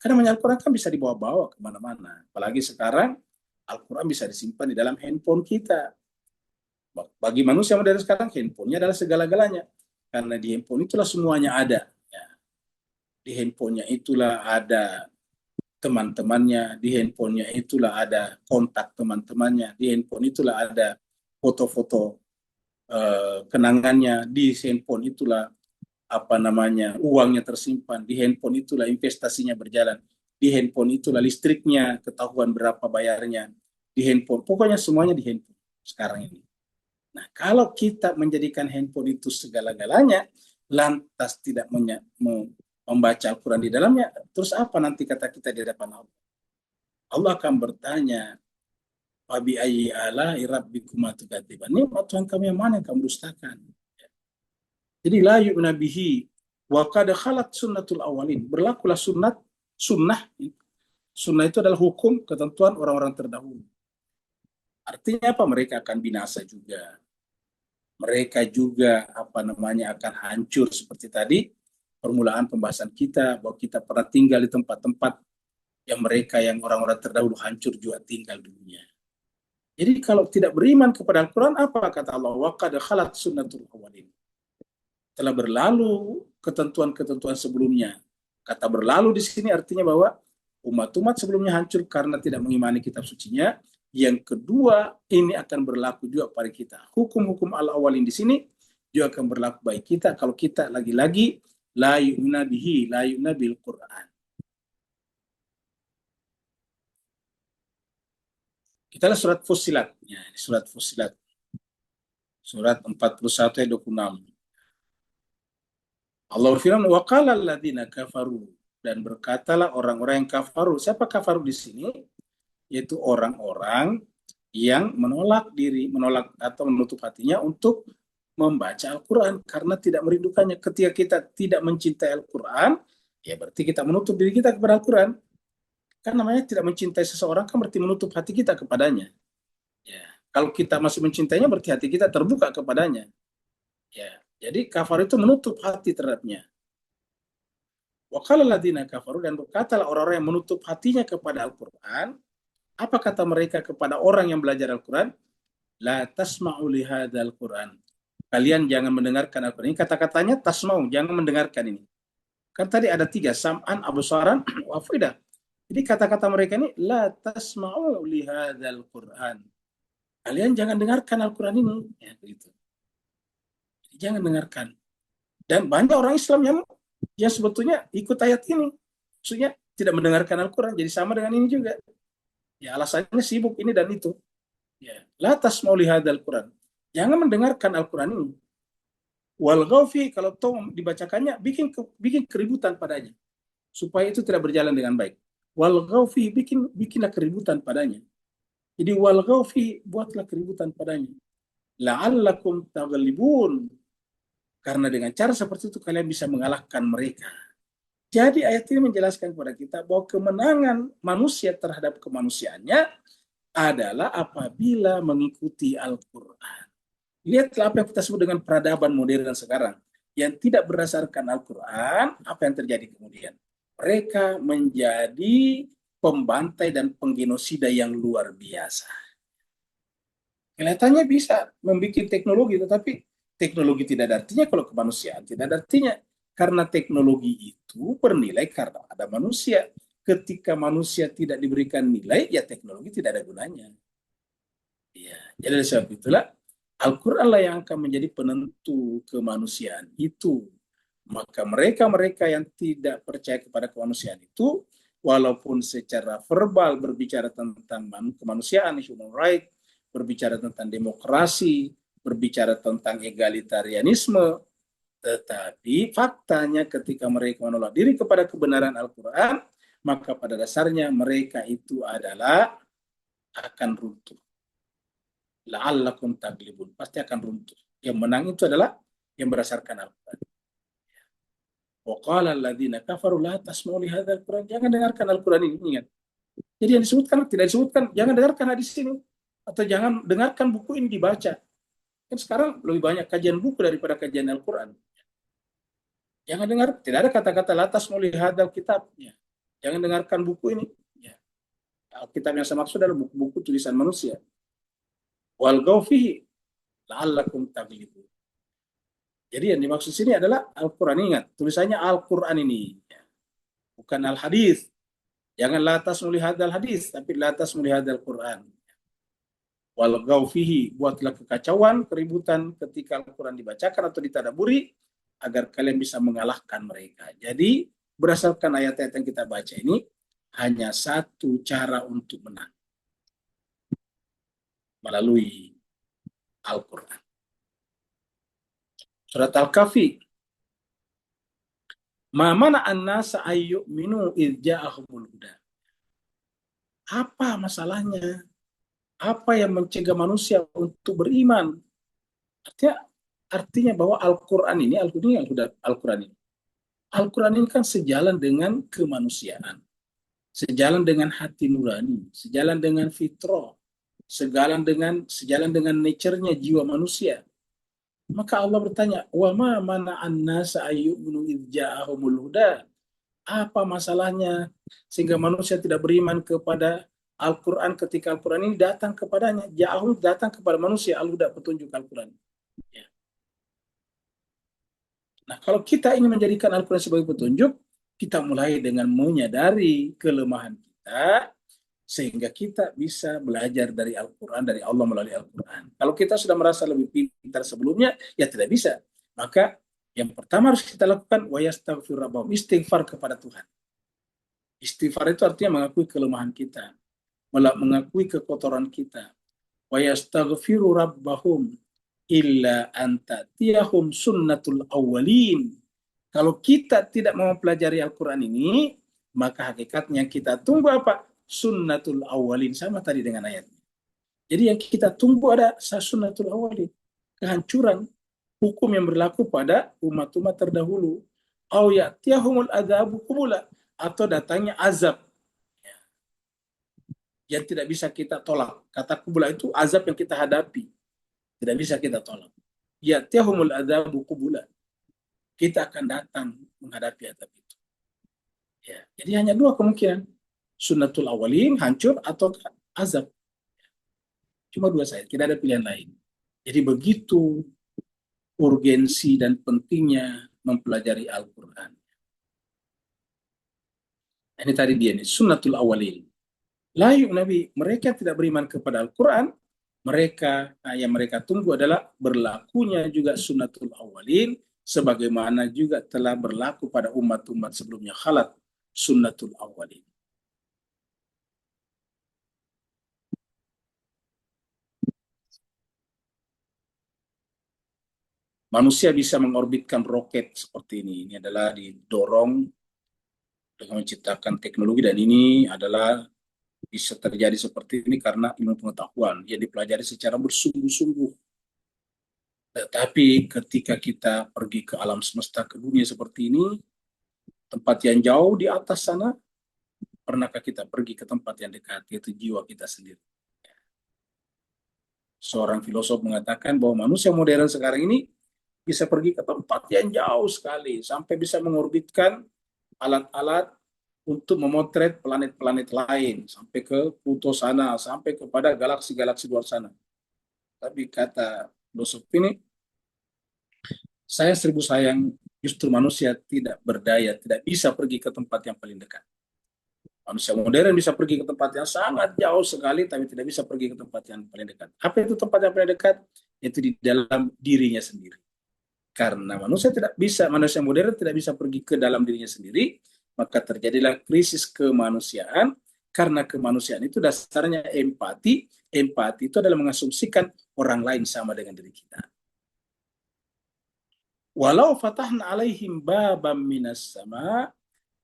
Karena Al-Quran kan bisa dibawa-bawa kemana-mana. Apalagi sekarang, Al-Quran bisa disimpan di dalam handphone kita. Bagi manusia modern sekarang, handphonenya adalah segala-galanya. Karena di handphone itulah semuanya ada. Ya. Di handphonenya itulah ada teman-temannya, di handphonenya itulah ada kontak teman-temannya, di handphone itulah ada foto-foto kenangannya, di handphone itulah uangnya tersimpan, di handphone itulah investasinya berjalan, di handphone itulah listriknya ketahuan berapa bayarnya, di handphone, pokoknya semuanya di handphone sekarang ini. Nah, kalau kita menjadikan handphone itu segala-galanya, lantas tidak membaca Al-Quran di dalamnya, terus apa nanti kata kita di hadapan Allah? Allah akan bertanya, Fabi ayyi ala'i rabbikuma tukadziban. Nikmat Tuhan kami yang mana yang kamu dustakan? Jadi la yu'minu bihi wa qad khalat sunnatul awalin. Berlakulah sunnah. Sunnah itu adalah hukum, ketentuan orang-orang terdahulu. Artinya apa? Mereka akan binasa juga. Mereka juga akan hancur seperti tadi permulaan pembahasan kita, bahwa kita pernah tinggal di tempat-tempat yang mereka yang orang-orang terdahulu hancur juga tinggal dulunya. Jadi kalau tidak beriman kepada Al-Quran, apa kata Allah? Wa qad khalat sunnatul awalin. Telah berlalu ketentuan-ketentuan sebelumnya. Kata berlalu di sini artinya bahwa umat-umat sebelumnya hancur karena tidak mengimani kitab sucinya. Yang kedua, ini akan berlaku juga pada kita. Hukum-hukum al-awalin di sini juga akan berlaku bagi kita kalau kita lagi-lagi la yu'minu bihi, la yu'minu bil Quran. Kita lihat surat Fussilat. Ya, surat Fussilat. Surat 41 ayat 26. Allah berfirman, wa qala alladziina kafaru, dan berkatalah orang-orang yang kafaru. Siapa kafaru di sini? Yaitu orang-orang yang menolak atau menutup hatinya untuk membaca Al-Quran karena tidak merindukannya. Ketika kita tidak mencintai Al-Quran, ya berarti kita menutup diri kita kepada Al-Quran. Kan namanya tidak mencintai seseorang kan berarti menutup hati kita kepadanya. Ya, kalau kita masih mencintainya berarti hati kita terbuka kepadanya. Ya, jadi kafar itu menutup hati terhadapnya. Wa qala alladziina kafaru, dan berkatalah orang-orang yang menutup hatinya kepada Al-Quran. Apa kata mereka kepada orang yang belajar Al-Quran? La tasma'u li hadzal Quran. Kalian jangan mendengarkan Al-Quran. Ini kata-katanya tasma'u, jangan mendengarkan ini. Kan tadi ada 3, sam'an, absaran, wa afidah. Jadi kata-kata mereka ini, la tasma'u li hadzal Quran. Kalian jangan dengarkan Al-Quran ini. Ya, begitu. Jangan dengarkan. Dan banyak orang Islam yang sebetulnya ikut ayat ini. Maksudnya tidak mendengarkan Al-Quran. Jadi sama dengan ini juga. Ya, alasannya sibuk ini dan itu. Ya, la tasma'u li hadzal Quran. Jangan mendengarkan Al-Quran ini. Wal ghaufi, kalau toh dibacakannya bikin keributan padanya. Supaya itu tidak berjalan dengan baik. Wal ghaufi, bikinlah keributan padanya. Jadi wal ghaufi, buatlah keributan padanya. La'allakum taghlibun. Karena dengan cara seperti itu kalian bisa mengalahkan mereka. Jadi ayat ini menjelaskan kepada kita bahwa kemenangan manusia terhadap kemanusiaannya adalah apabila mengikuti Al-Quran. Lihatlah apa yang kita sebut dengan peradaban modern sekarang. yang tidak berdasarkan Al-Quran, apa yang terjadi kemudian? Mereka menjadi pembantai dan penggenosida yang luar biasa. Kelihatannya bisa membuat teknologi, tetapi teknologi tidak ada artinya kalau kemanusiaan tidak ada artinya. Karena teknologi itu bernilai karena ada manusia. Ketika manusia tidak diberikan nilai, ya teknologi tidak ada gunanya. Ya, jadi oleh sebab itulah Al-Quran lah yang akan menjadi penentu kemanusiaan itu. Maka mereka-mereka yang tidak percaya kepada kemanusiaan itu, walaupun secara verbal berbicara tentang kemanusiaan, human right, berbicara tentang demokrasi, berbicara tentang egalitarianisme, tetapi faktanya ketika mereka menolak diri kepada kebenaran Al-Quran, maka pada dasarnya mereka itu adalah akan runtuh. La'allakum taglibun, pasti akan runtuh. Yang menang itu adalah yang berdasarkan Al-Quran. Wa qala alladziina kafaru la tasma'u li hadzal Qur'an. Jangan dengarkan Al-Quran ini, ingat. Jadi yang disebutkan tidak disebutkan, jangan dengarkan hadis ini atau jangan dengarkan buku ini dibaca. Kan sekarang lebih banyak kajian buku daripada kajian Al-Quran. Jangan dengar, tidak ada kata-kata la tasma'u li hadzal kitab. Ya. Jangan dengarkan buku ini. Ya. Alkitab yang saya maksud adalah buku-buku tulisan manusia. Wal fihi la'allakum taglibun. Jadi yang dimaksud sini adalah Al-Quran, ingat, tulisannya Al-Quran ini. Bukan Al-Hadis. Jangan latas melihat Al-Hadis, tapi latas melihat Al-Quran. Wal fihi, buatlah kekacauan, keributan ketika Al-Quran dibacakan atau ditadaburi, agar kalian bisa mengalahkan mereka. Jadi, berdasarkan ayat-ayat yang kita baca ini, hanya satu cara untuk menang. Melalui Al-Quran. Surat Al-Kahfi. Ma mana an-nasa ayyuminu idh ja'ahumul huda. Apa masalahnya? Apa yang mencegah manusia untuk beriman? Artinya bahwa Al-Quran ini, Al-Quran ini kan sejalan dengan kemanusiaan, sejalan dengan hati nurani, sejalan dengan fitrah, sejalan dengan nature-nya jiwa manusia. Maka Allah bertanya, wa ma mana an-nasa ayyuminu idh ja'ahumul huda. Apa masalahnya sehingga manusia tidak beriman kepada Al-Quran ketika Al-Quran ini datang kepadanya? Ja'ahum, datang kepada manusia al-huda, petunjuk Al-Quran. Ya. Nah, kalau kita ingin menjadikan Al-Quran sebagai petunjuk, kita mulai dengan menyadari kelemahan kita, sehingga kita bisa belajar dari Al-Quran, dari Allah melalui Al-Quran. Kalau kita sudah merasa lebih pintar sebelumnya, ya tidak bisa. Maka yang pertama harus kita lakukan, wa yastaghfir rabbahum, istighfar kepada Tuhan. Istighfar itu artinya mengakui kelemahan kita, mengakui kekotoran kita. Wa yastaghfiru rabbahum illa anta tiyahum sunnatul awwalin. Kalau kita tidak mau mempelajari Al-Quran ini, maka hakikatnya kita tunggu apa? Sunnatul awwalin, sama tadi dengan ayatnya. Jadi yang kita tunggu ada sunnatul awwalin, kehancuran hukum yang berlaku pada umat-umat terdahulu. Au ya'tiyahumul adzabu qubula, atau datangnya azab yang tidak bisa kita tolak. Kata qubula itu azab yang kita hadapi, tidak bisa kita tolak. Ya'tiyahumul adzabu qubula, kita akan datang menghadapi azab itu. Ya, jadi hanya dua kemungkinan, sunnatul awalin hancur atau azab. Cuma dua saja, tidak ada pilihan lain. Jadi begitu urgensi dan pentingnya mempelajari Al-Quran. Ini tadi dia nih, sunnatul awalin. Layu Nabi, mereka tidak beriman kepada Al-Quran, yang mereka tunggu adalah berlakunya juga sunnatul awalin, sebagaimana juga telah berlaku pada umat-umat sebelumnya, khalat sunnatul awalin. Manusia bisa mengorbitkan roket seperti ini. Ini adalah didorong dengan menciptakan teknologi, dan ini adalah bisa terjadi seperti ini karena ilmu pengetahuan yang dipelajari secara bersungguh-sungguh. Tetapi ketika kita pergi ke alam semesta, ke dunia seperti ini, tempat yang jauh di atas sana, pernahkah kita pergi ke tempat yang dekat, yaitu jiwa kita sendiri? Seorang filosof mengatakan bahwa manusia modern sekarang ini bisa pergi ke tempat yang jauh sekali, sampai bisa mengorbitkan alat-alat untuk memotret planet-planet lain, sampai ke Pluto sana, sampai kepada galaksi-galaksi luar sana. Tapi kata filosof ini, saya seribu sayang, justru manusia tidak berdaya, tidak bisa pergi ke tempat yang paling dekat. Manusia modern bisa pergi ke tempat yang sangat jauh sekali, tapi tidak bisa pergi ke tempat yang paling dekat. Apa itu tempat yang paling dekat? Itu di dalam dirinya sendiri. Karena manusia modern tidak bisa pergi ke dalam dirinya sendiri, maka terjadilah krisis kemanusiaan, karena kemanusiaan itu dasarnya empati. Empati itu adalah mengasumsikan orang lain sama dengan diri kita. Walau fatahna alaihim babam minas sama,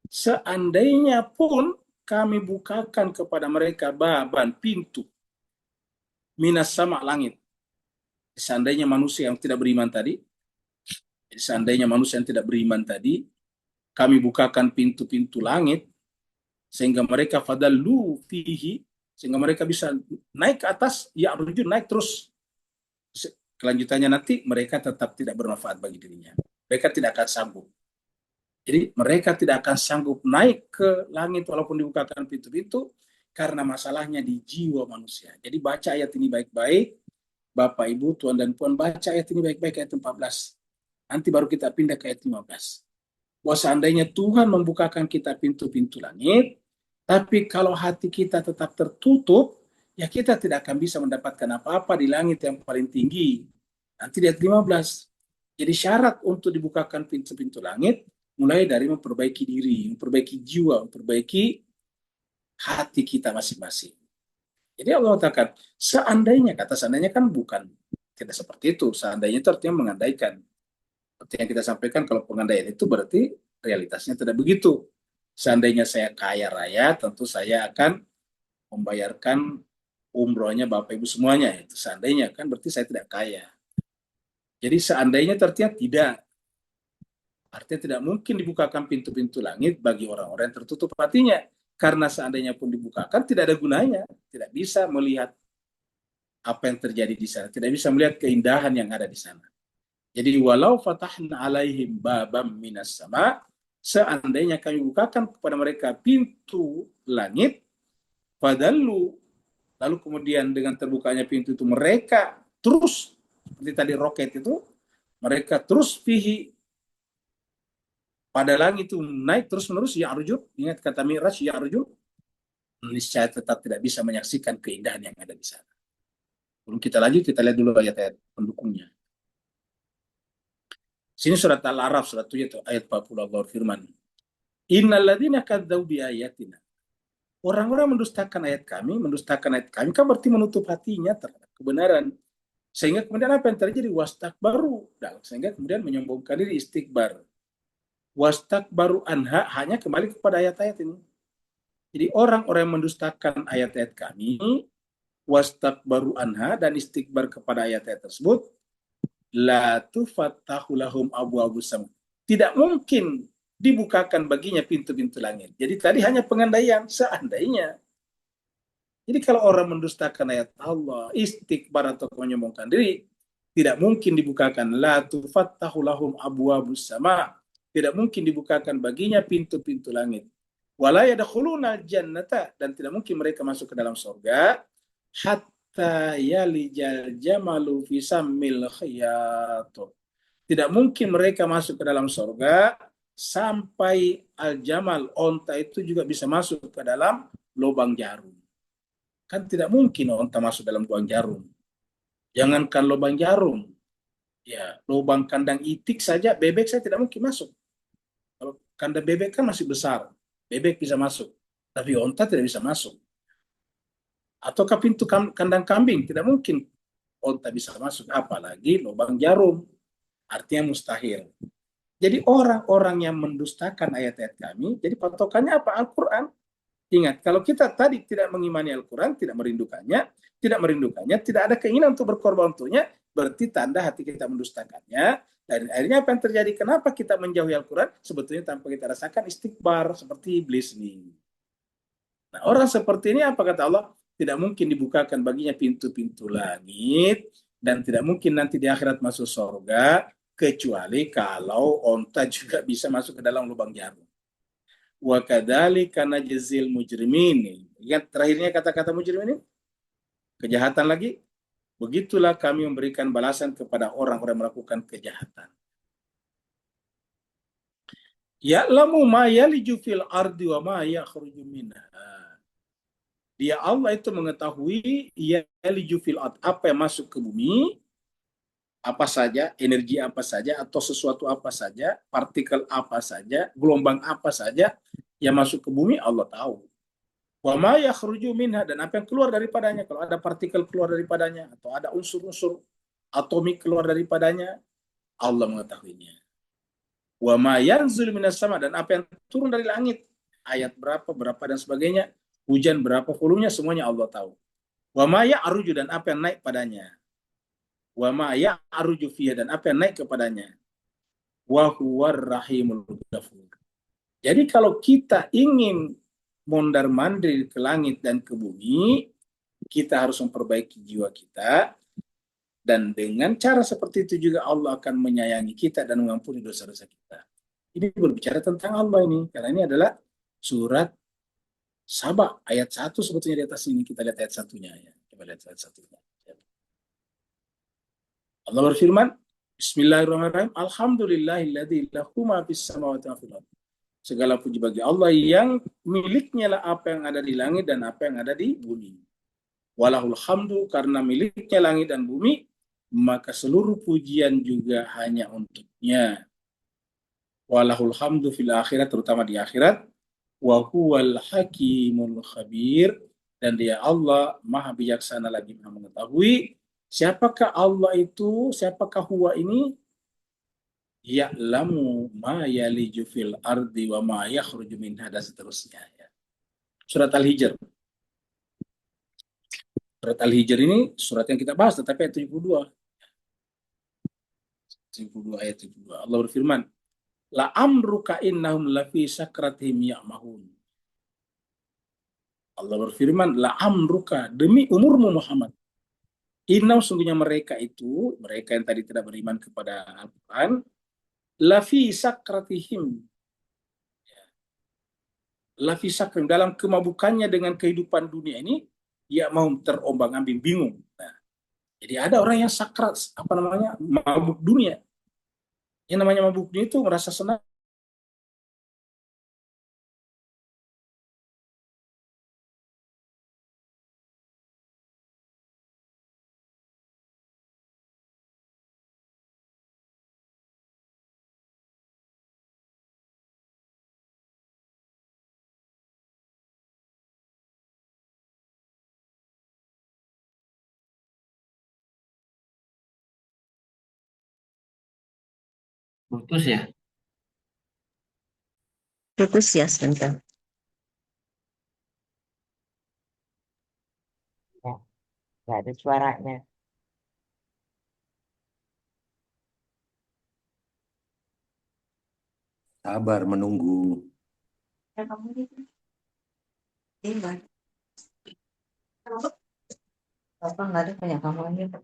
seandainya pun kami bukakan kepada mereka baban, pintu, minas sama, langit. Seandainya manusia yang tidak beriman tadi, kami bukakan pintu-pintu langit, sehingga mereka fadallu fihi, sehingga mereka bisa naik ke atas, ya rujun, naik terus. Kelanjutannya nanti mereka tetap tidak bermanfaat bagi dirinya. Mereka tidak akan sanggup. Jadi mereka tidak akan sanggup naik ke langit walaupun dibukakan pintu-pintu, karena masalahnya di jiwa manusia. Jadi baca ayat ini baik-baik, Bapak, Ibu, Tuan dan Puan, baca ayat ini baik-baik, ayat 14. Nanti baru kita pindah ke ayat 15. Bahwa seandainya Tuhan membukakan kita pintu-pintu langit, tapi kalau hati kita tetap tertutup, ya kita tidak akan bisa mendapatkan apa-apa di langit yang paling tinggi. Nanti di ayat 15. Jadi syarat untuk dibukakan pintu-pintu langit, mulai dari memperbaiki diri, memperbaiki jiwa, memperbaiki hati kita masing-masing. Jadi Allah katakan, seandainya, kata seandainya kan bukan tidak seperti itu. Seandainya itu artinya mengandaikan. Seperti yang kita sampaikan, kalau pengandaian itu berarti realitasnya tidak begitu. Seandainya saya kaya raya, tentu saya akan membayarkan umrohnya Bapak Ibu semuanya. Itu seandainya, kan berarti saya tidak kaya. Jadi seandainya artinya tidak. Artinya tidak mungkin dibukakan pintu-pintu langit bagi orang-orang yang tertutup hatinya. Karena seandainya pun dibukakan, tidak ada gunanya. Tidak bisa melihat apa yang terjadi di sana. Tidak bisa melihat keindahan yang ada di sana. Jadi walau fatahna alaihim babam minas sama, seandainya kami bukakan kepada mereka pintu langit, fadallu, lalu kemudian dengan terbukanya pintu itu mereka terus, seperti tadi roket itu, mereka terus fihi, pada langit itu naik terus-menerus, ya arju, ingat kata Mi'raj, ya arju, niscaya tetap tidak bisa menyaksikan keindahan yang ada di sana. Belum kita lanjut, kita lihat dulu ayat-ayat pendukungnya. Sini surat Al-A'raf, surat 7, ayat 40, Allah firman, innalladzina kadzdzau bi ayatina. Orang-orang mendustakan ayat kami kan berarti menutup hatinya terhadap kebenaran. Sehingga kemudian apa yang terjadi? Wastakbaru. Sehingga kemudian menyombongkan diri, istikbar. Wastakbaru anha, hanya kembali kepada ayat-ayat ini. Jadi orang-orang yang mendustakan ayat-ayat kami, wastakbaru anha, dan istikbar kepada ayat-ayat tersebut, la tufattahu lahum abwaabus sama. Tidak mungkin dibukakan baginya pintu-pintu langit. Jadi tadi hanya pengandaian, seandainya. Jadi kalau orang mendustakan ayat Allah, istikbar atau menyombongkan diri, tidak mungkin dibukakan la tufattahu lahum abwaabus sama. Tidak mungkin dibukakan baginya pintu-pintu langit. Wala yadkhuluna jannata, dan tidak mungkin mereka masuk ke dalam surga hatta yalijal jamalu fi sammil khiyat. Tidak mungkin mereka masuk ke dalam surga sampai al-jamal, onta itu juga bisa masuk ke dalam lubang jarum. Kan tidak mungkin onta masuk dalam lubang jarum. Jangankan lubang jarum, ya lubang kandang itik saja, bebek saya tidak mungkin masuk. Kalau kandang bebek kan masih besar, bebek bisa masuk, tapi onta tidak bisa masuk. Ataukah pintu kandang kambing, tidak mungkin onta bisa masuk, apalagi lubang jarum, artinya mustahil. Jadi orang-orang yang mendustakan ayat-ayat kami, jadi patokannya apa? Al-Quran. Ingat, kalau kita tadi tidak mengimani Al-Quran, tidak merindukannya, tidak ada keinginan untuk berkorban untuknya, berarti tanda hati kita mendustakannya. Dan akhirnya apa yang terjadi? Kenapa kita menjauhi Al-Quran? Sebetulnya tanpa kita rasakan istikbar, seperti iblis nih. Nah, orang seperti ini apa kata Allah? Tidak mungkin dibukakan baginya pintu-pintu langit, dan tidak mungkin nanti di akhirat masuk surga, kecuali kalau onta juga bisa masuk ke dalam lubang jarum. Wa kadzalika najzil mujrimin. Ingat terakhirnya kata-kata mujrim ini? Kejahatan lagi. Begitulah kami memberikan balasan kepada orang-orang yang melakukan kejahatan. Ya'lamu ma yaliju fil ardi wa ma yakhruju minha. Dia Allah itu mengetahui yaliju fil ard, apa yang masuk ke bumi, apa saja, energi apa saja, atau sesuatu apa saja, partikel apa saja, gelombang apa saja yang masuk ke bumi, Allah tahu. Wa ma yakhruju minha, dan apa yang keluar daripadanya, kalau ada partikel keluar daripadanya, atau ada unsur-unsur atomik keluar daripadanya, Allah mengetahuinya. Wa ma yanzul minas sama, dan apa yang turun dari langit, ayat berapa dan sebagainya, hujan berapa volumenya, semuanya Allah tahu. Wa ma ya'ruju, dan apa yang naik padanya. Wa ma ya'ruju fiha, dan apa yang naik kepadanya. Wa huwar rahimul ghafur. Jadi kalau kita ingin mondar-mandir ke langit dan ke bumi, kita harus memperbaiki jiwa kita, dan dengan cara seperti itu juga Allah akan menyayangi kita dan mengampuni dosa-dosa kita. Ini berbicara tentang Allah ini, karena ini adalah surat Saba ayat 1 sebetulnya di atas ini. Kita lihat ayat 1-nya ya. Coba lihat ayat 1-nya. Allah berfirman, Bismillahirrahmanirrahim, Alhamdulillahilladzi lahu ma fis samawati wa fil ardh. Segala puji bagi Allah yang miliknya lah apa yang ada di langit dan apa yang ada di bumi. Walahul hamdu, karena miliknya langit dan bumi, maka seluruh pujian juga hanya untuknya. Walahul hamdu fil akhirat, terutama di akhirat. Wa huwal hakimul khabir, dan dia Allah maha bijaksana lagi maha mengetahui. Siapakah Allah itu? Siapakah huwa ini? Ya'lamu ma yaliju fil ardi wa ma yakhruju minha, dan seterusnya ya. Surat Al-Hijr. Surat Al-Hijr ini surat yang kita bahas, tetapi ayat 72. 72 ayat 72. Allah berfirman, la amruka innahum lafi sakratihim ya'mahun. Allah berfirman, la amruka, demi umurmu Muhammad. Innahum, sungguhnya mereka itu, mereka yang tadi tidak beriman kepada Al-Quran, lafi sakratihim, lafi sakratihim, dalam kemabukannya dengan kehidupan dunia ini, ya mau terombang-ambing, bingung. Nah, jadi ada orang yang sakrat, apa namanya, mabuk dunia. Yang namanya mabuk dunia itu merasa senang. Putus ya? Putus ya sebentar. Ya, nggak ada suaranya. Sabar menunggu. Ya, kamu gitu. Iya. Apa nggak ada punya kamu aja.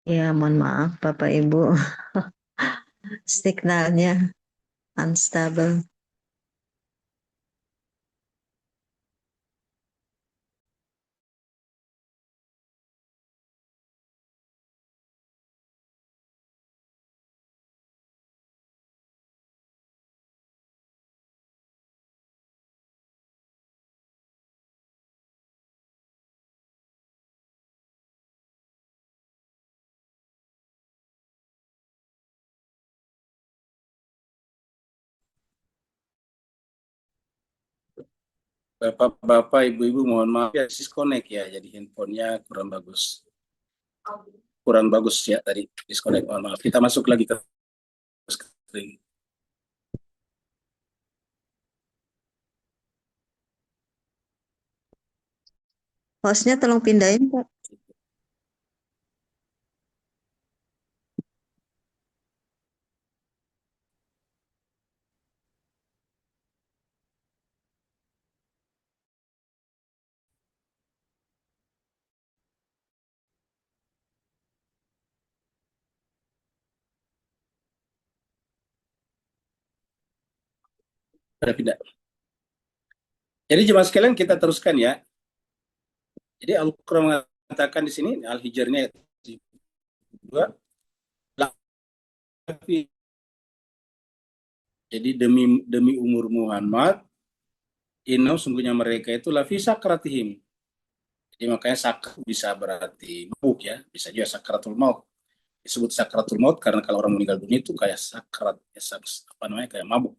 Ya, mohon maaf Bapak Ibu. Signalnya unstable. Bapak-bapak, ibu-ibu, mohon maaf ya, disconnect ya, jadi handphonenya kurang bagus. Kurang bagus ya tadi, disconnect, mohon maaf. Kita masuk lagi ke screen. Hostnya tolong pindahin, Pak. Sudah pindah. Jadi jemaah sekalian kita teruskan ya. Jadi Al-Quran mengatakan di sini Al-Hijrnya 2. Jadi demi umur Muhammad, inau sungguhnya mereka itu lafi sakratihim. Jadi makanya sakrat bisa berarti mabuk ya, bisa juga sakratul maut. Disebut sakratul maut karena kalau orang meninggal dunia itu kayak sakrat, ya, apa namanya, kayak mabuk.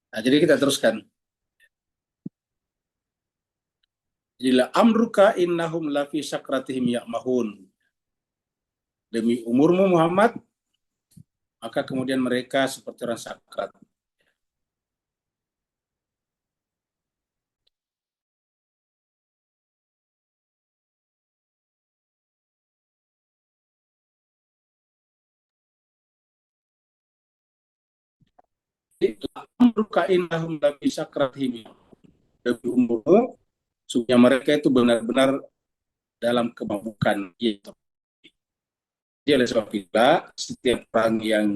Nah, jadi kita teruskan. Jadi la amruka innahum lafi sakratihim ya'mahun. Demi umurmu Muhammad, maka kemudian mereka seperti orang sakrat. Jadi la amruka innahum lafi sakratihim. Demi umurmu, sesungguhnya mereka itu benar-benar dalam kemabukan. Gitu. Jadi oleh sebab itulah setiap orang yang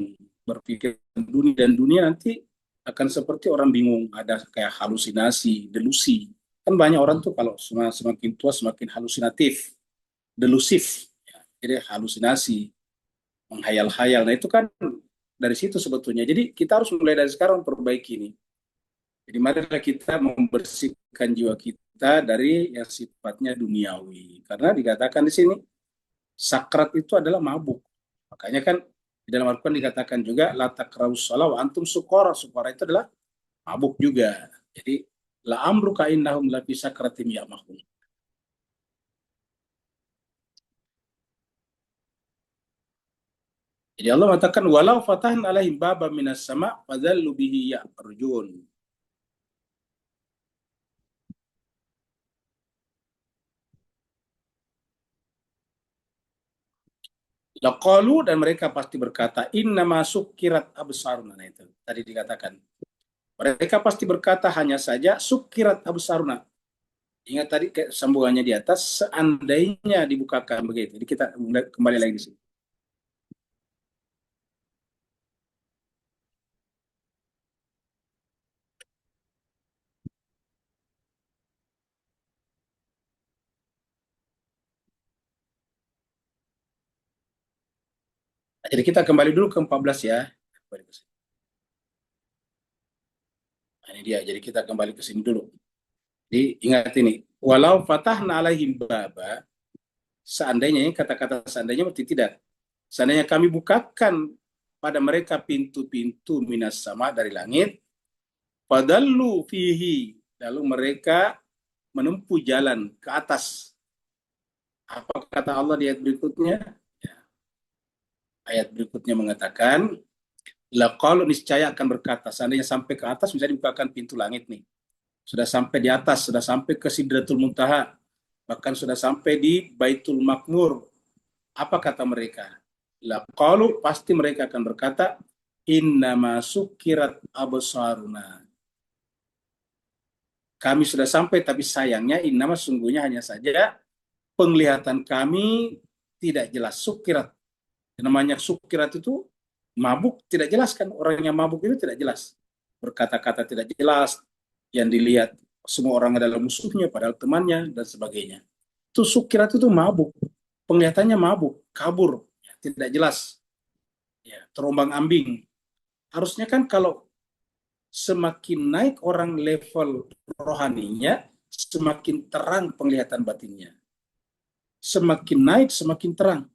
berpikir dunia dan dunia nanti akan seperti orang bingung, ada kayak halusinasi, delusi. Kan banyak orang tuh kalau semakin tua semakin halusinatif, delusif. Ya. Jadi halusinasi, menghayal-hayal. Nah itu kan dari situ sebetulnya. Jadi kita harus mulai dari sekarang memperbaiki ini. Jadi marilah kita membersihkan jiwa kita dari yang sifatnya duniawi. Karena dikatakan di sini sakrat itu adalah mabuk. Makanya kan di dalam Al-Quran dikatakan juga la taqrabus shalah wa antum sukara. Sukara itu adalah mabuk juga. Jadi la amruka innahum la fi sakratim ya'mahun. Jadi Allah mengatakan walau fatahan alaihim baba minas sama fadzallu bihi ya'rujun. Laqalu, dan mereka pasti berkata innama sukkirat absaruna. Nah itu tadi dikatakan. Mereka pasti berkata hanya saja sukkirat absaruna. Ingat tadi sambungannya di atas, seandainya dibukakan begitu. Jadi kita kembali lagi di sini. Nah, jadi kita kembali dulu ke 14 ya. Nah, ini dia. Jadi kita kembali ke sini dulu. Jadi ingat ini. Walau fatahna alaihim baba, seandainya, kata-kata seandainya berarti tidak. Seandainya kami bukakan pada mereka pintu-pintu minas sama dari langit, padallu fihi, lalu mereka menempuh jalan ke atas. Apa kata Allah di ayat berikutnya? Ya. Ayat berikutnya mengatakan, kalau niscaya akan berkata, seandainya sampai ke atas, bisa dibukakan pintu langit nih. Sudah sampai di atas, sudah sampai ke Sidratul Muntaha, bahkan sudah sampai di Baitul Makmur. Apa kata mereka? Kalau pasti mereka akan berkata, innama sukirat absaruna. Kami sudah sampai, tapi sayangnya innama sungguhnya hanya saja penglihatan kami tidak jelas. Sukirat. Namanya sukirat itu mabuk, tidak jelas kan. Orang yang mabuk itu tidak jelas. Berkata-kata tidak jelas. Yang dilihat semua orang adalah musuhnya, padahal temannya, dan sebagainya. Itu sukirat itu mabuk. Penglihatannya mabuk, kabur, tidak jelas. Ya, terombang ambing. Harusnya kan kalau semakin naik orang level rohaninya, semakin terang penglihatan batinnya. Semakin naik, semakin terang.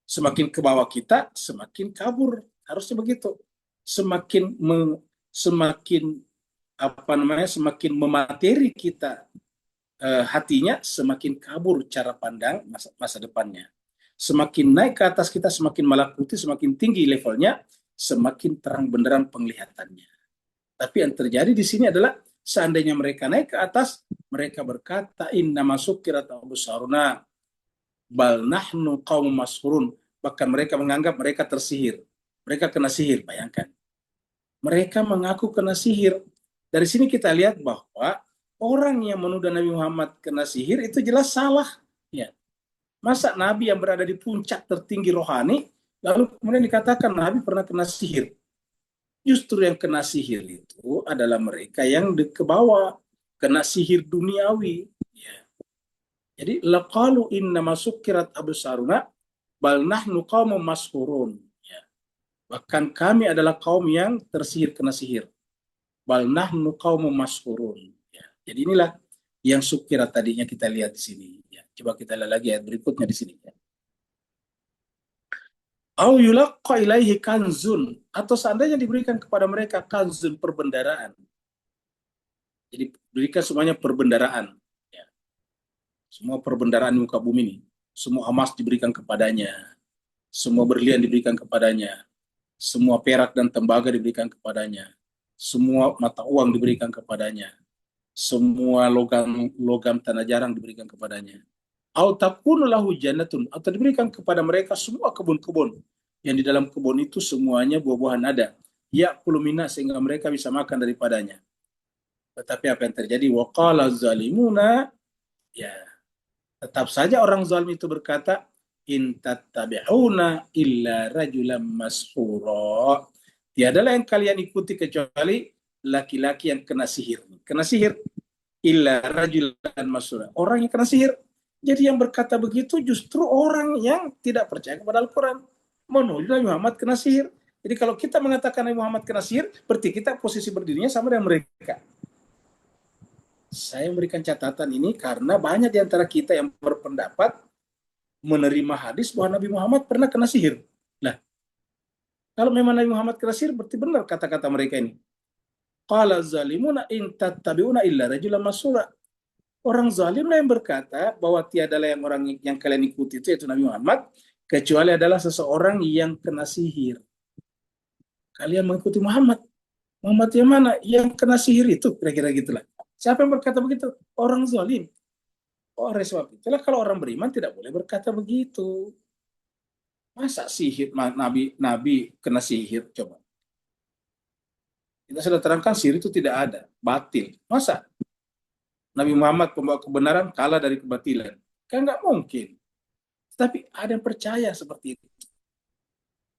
Semakin ke bawah kita, semakin kabur. Harusnya begitu. Semakin semakin memateri kita hatinya, semakin kabur cara pandang masa depannya. Semakin naik ke atas kita, semakin malakuti, semakin tinggi levelnya, semakin terang benderang penglihatannya. Tapi yang terjadi di sini adalah seandainya mereka naik ke atas, mereka berkata, inna masukirat absaruna bal nahnu qaum mashurun. Bahkan mereka menganggap mereka tersihir. Mereka kena sihir, bayangkan. Mereka mengaku kena sihir. Dari sini kita lihat bahwa orang yang menuduh Nabi Muhammad kena sihir itu jelas salah. Ya. Masa Nabi yang berada di puncak tertinggi rohani, lalu kemudian dikatakan Nabi pernah kena sihir. Justru yang kena sihir itu adalah mereka yang ke bawah, kena sihir duniawi. Ya. Jadi, laqalu inna masukirat absaruna bal nahnu qaumun mashurun. Ya. Bahkan kami adalah kaum yang tersihir, kena sihir. Bal nahnu qaumun mashurun. Ya. Jadi inilah yang sukirat tadinya kita lihat di sini. Ya. Coba kita lihat lagi ayat berikutnya di sini. Ya. Au yulaqqa ilaihi kanzun, atau seandainya diberikan kepada mereka kanzun, perbendaraan. Jadi berikan semuanya perbendaraan. Ya. Semua perbendaraan di muka bumi ini. Semua emas diberikan kepadanya. Semua berlian diberikan kepadanya. Semua perak dan tembaga diberikan kepadanya. Semua mata uang diberikan kepadanya. Semua logam tanah jarang diberikan kepadanya. Au takunu lahu jannatun, atau diberikan kepada mereka semua kebun-kebun yang di dalam kebun itu semuanya buah-buahan ada. Ya'kulu minna, sehingga mereka bisa makan daripadanya. Tetapi apa yang terjadi? Waqala zalimuna, ya, tetap saja orang zalim itu berkata, in tattabi'una illa rajulan mashura. Tiadalah yang kalian ikuti kecuali laki-laki yang kena sihir. Kena sihir. Illa rajulan mashura. Orang yang kena sihir. Jadi yang berkata begitu justru orang yang tidak percaya kepada Al-Quran. Menuduh Nabi Muhammad kena sihir. Jadi kalau kita mengatakan Nabi Muhammad kena sihir, berarti kita posisi berdirinya sama dengan mereka. Saya memberikan catatan ini karena banyak di antara kita yang berpendapat menerima hadis bahwa Nabi Muhammad pernah kena sihir. Nah, kalau memang Nabi Muhammad kena sihir, berarti benar kata-kata mereka ini. Qala zalimuna in tattabi'una illa rajulan masura. Orang zalim yang berkata bahwa tiadalah yang orang yang kalian ikuti itu, yaitu Nabi Muhammad, kecuali adalah seseorang yang kena sihir. Kalian mengikuti Muhammad. Muhammad yang mana? Yang kena sihir itu, kira-kira gitulah. Siapa yang berkata begitu? Orang zalim. Oleh sebab itulah kalau orang beriman tidak boleh berkata begitu. Masa sihir Nabi kena sihir? Coba. Kita sudah terangkan sihir itu tidak ada, batil. Masa Nabi Muhammad pembawa kebenaran kalah dari kebatilan? Kan nggak mungkin. Tapi ada yang percaya seperti itu.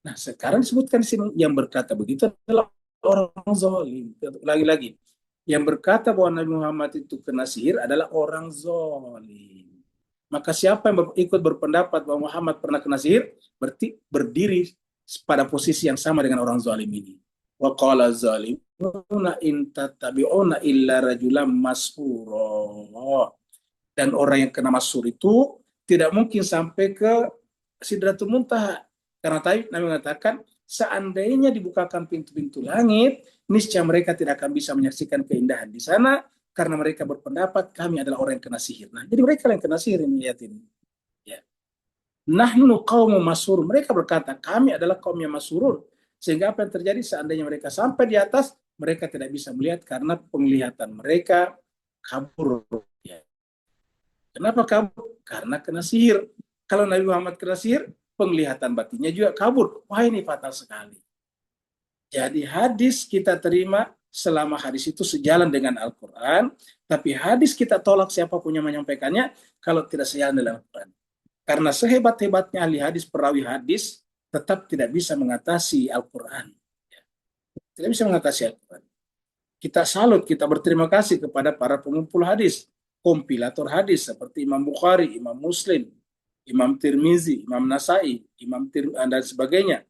Nah, sekarang disebutkan di sini yang berkata begitu adalah orang zalim. Lagi-lagi, yang berkata bahwa Nabi Muhammad itu kena sihir adalah orang zalim. Maka siapa yang ikut berpendapat bahwa Muhammad pernah kena sihir, berarti berdiri pada posisi yang sama dengan orang zalim ini. Wa qala zalimuna in tattabi'una illa rajulan mashura. Dan orang yang kena masyhur itu tidak mungkin sampai ke Sidratul Muntaha. Karena tadi Nabi mengatakan, seandainya dibukakan pintu-pintu langit, niscaya mereka tidak akan bisa menyaksikan keindahan di sana, karena mereka berpendapat kami adalah orang yang kena sihir. Nah, jadi mereka yang kena sihir ini, lihat ini. Ya. Nahnu qaumun mashurun. Mereka berkata, kami adalah kaum yang masyhurun. Sehingga apa yang terjadi seandainya mereka sampai di atas, mereka tidak bisa melihat karena penglihatan mereka kabur. Ya. Kenapa kabur? Karena kena sihir. Kalau Nabi Muhammad kena sihir, penglihatan batinnya juga kabur. Wah, ini fatal sekali. Jadi hadis kita terima selama hadis itu sejalan dengan Al-Quran, tapi hadis kita tolak siapapun yang menyampaikannya kalau tidak sejalan dengan Al-Quran. Karena sehebat-hebatnya ahli hadis, perawi hadis, tetap tidak bisa mengatasi Al-Quran. Tidak bisa mengatasi Al-Quran. Kita salut, kita berterima kasih kepada para pengumpul hadis, kompilator hadis seperti Imam Bukhari, Imam Muslim, Imam Tirmizi, Imam Nasai, dan sebagainya.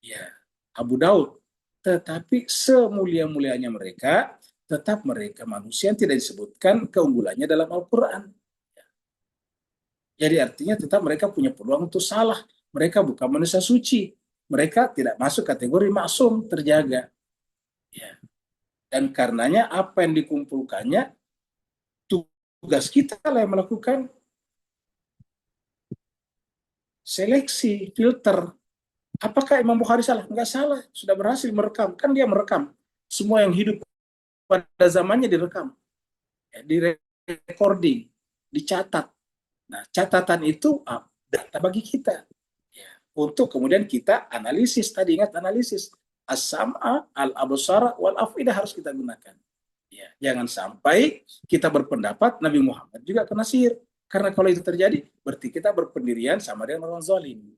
Ya, Abu Daud. Tetapi semulia-mulianya mereka, tetap mereka manusia yang tidak disebutkan keunggulannya dalam Al-Quran. Jadi artinya tetap mereka punya peluang untuk salah. Mereka bukan manusia suci. Mereka tidak masuk kategori maksum, terjaga. Ya. Dan karenanya apa yang dikumpulkannya tugas kita lah yang melakukan seleksi, filter. Apakah Imam Bukhari salah? Enggak salah, sudah berhasil merekam. Kan dia merekam. Semua yang hidup pada zamannya direkam. Di recording, dicatat. Nah, catatan itu data bagi kita. Ya, untuk kemudian kita analisis, tadi ingat analisis. As-sam'a, al-absara, wal-afidah harus kita gunakan. Ya, jangan sampai kita berpendapat Nabi Muhammad juga kena sihir. Karena kalau itu terjadi, berarti kita berpendirian sama dengan orang zalim.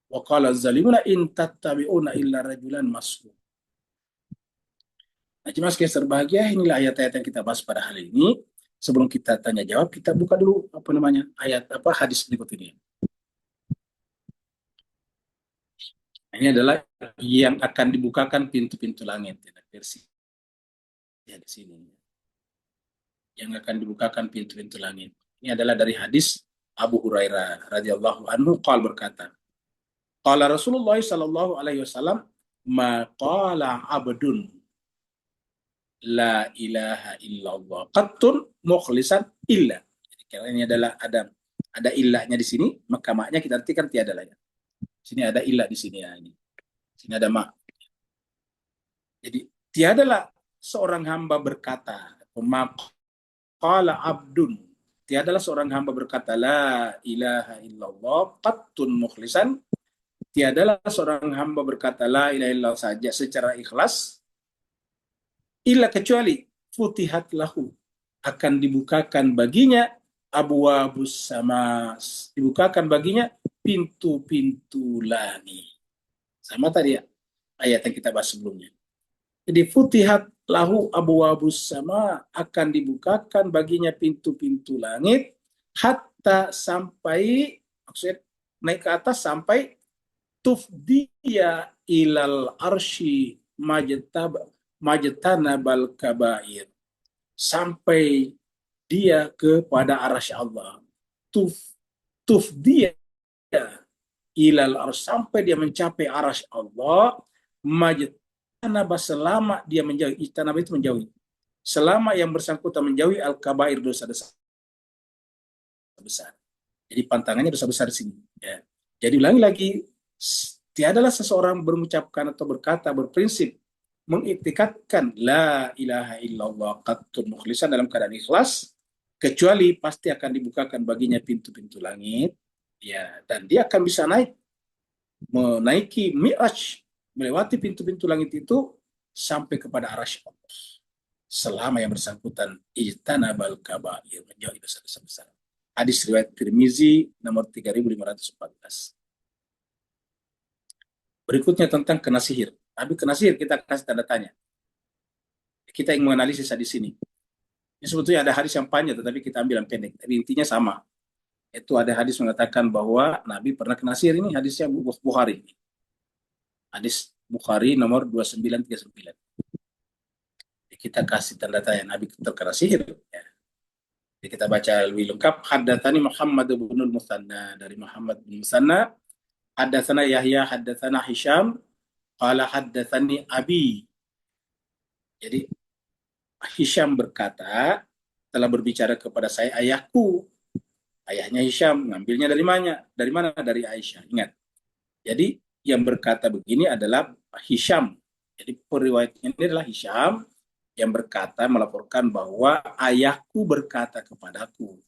Wa qala zalimuna in tattabi'una illa rajulan mas'ul. Nah, cuma sekalian berbahagia, inilah ayat-ayat yang kita bahas pada hari ini. Sebelum kita tanya jawab, kita buka dulu hadis berikut ini. Ini adalah yang akan dibukakan pintu-pintu langit, versi ya di sini. Yang akan dibukakan pintu-pintu langit. Ini adalah dari hadis Abu Hurairah radhiyallahu anhu berkata, qala Rasulullah sallallahu alaihi wasallam, ma qala abdun la ilaha illallah qattun mukhlisan illa. Jadi karena ini adalah ada illahnya di sini, maka maknya kita artikan tiada lah ya. Sini ada illah di sini ya ini. Sini ada mak. Jadi tiadalah seorang hamba berkata, qala abdun, tiadalah seorang hamba berkata la ilaha illallah qattun mukhlisan, tiadalah seorang hamba berkata la ilaha illallah saja secara ikhlas, illa kecuali futihat lahu, akan dibukakan baginya abwabus sama, dibukakan baginya pintu-pintu langit. Sama tadi ya, ayat yang kita bahas sebelumnya. Jadi futihat lahu abwabus sama, akan dibukakan baginya pintu-pintu langit, hatta sampai, maksudnya naik ke atas sampai tufdiya ilal arsy majtanabal kabair, sampai dia kepada arasy Allah. Tufdiya ilal arsy, sampai dia mencapai arasy Allah, majtanaba, selama dia menjauhi, ijtanaba itu menjauhi, selama yang bersangkutan menjauhi al-kabair, dosa-dosa besar. Jadi pantangannya dosa besar di sini. Ya. Jadi ulangi lagi, tiadalah seseorang mengucapkan atau berkata, berprinsip, mengiktikadkan la ilaha illallah qattun mukhlisan dalam keadaan ikhlas, kecuali pasti akan dibukakan baginya pintu-pintu langit, ya, dan dia akan bisa menaiki mi'raj, melewati pintu-pintu langit itu sampai kepada arasy Allah, selama yang bersangkutan ijtanabal kabair, menjauhi dosa-dosa besar. Hadis riwayat Tirmizi nomor 3514. Berikutnya tentang kena sihir. Tapi kena sihir kita kasih tanda tanya. Kita yang menganalisis hadis ini. Ini sebetulnya ada hadis yang panjang, tetapi kita ambil yang pendek. Tapi intinya sama. Itu ada hadis mengatakan bahwa Nabi pernah kena sihir. Ini hadisnya Bukhari. Hadis Bukhari nomor 2939. Kita kasih tanda tanya Nabi terkena sihir. Ya. Jadi kita baca lebih lengkap. Haddatsani Muhammad bin Musanna, dari Muhammad bin Musanna. Haddatsana Yahya, haddatsana Hisham, qala haddatsani abi. Jadi Hisham berkata, telah berbicara kepada saya ayahku. Ayahnya Hisham, ngambilnya dari mana? Dari mana? Dari Aisyah. Ingat. Jadi yang berkata begini adalah Hisham. Jadi periwayatnya ini adalah Hisham yang berkata, melaporkan bahwa ayahku berkata kepadaku.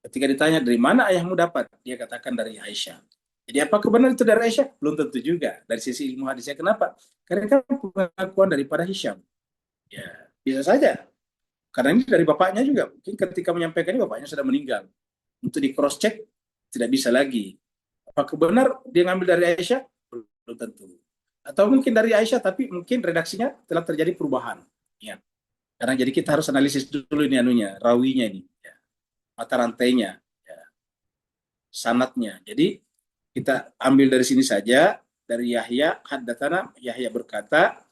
Ketika ditanya dari mana ayahmu dapat, dia katakan dari Aisyah. Jadi apakah benar itu dari Aisyah? Belum tentu juga. Dari sisi ilmu hadisnya, kenapa? Karena kan pengakuan daripada Hisham. Ya, bisa saja. Karena ini dari bapaknya juga. Mungkin ketika menyampaikan ini bapaknya sudah meninggal. Untuk di cross check tidak bisa lagi. Apakah benar dia ngambil dari Aisyah? Belum tentu. Atau mungkin dari Aisyah tapi mungkin redaksinya telah terjadi perubahan. Ya. Karena jadi kita harus analisis dulu ini rawinya ini. Ya. Mata rantainya, ya. Sanadnya. Jadi kita ambil dari sini saja, dari Yahya, haddatsana, Yahya berkata,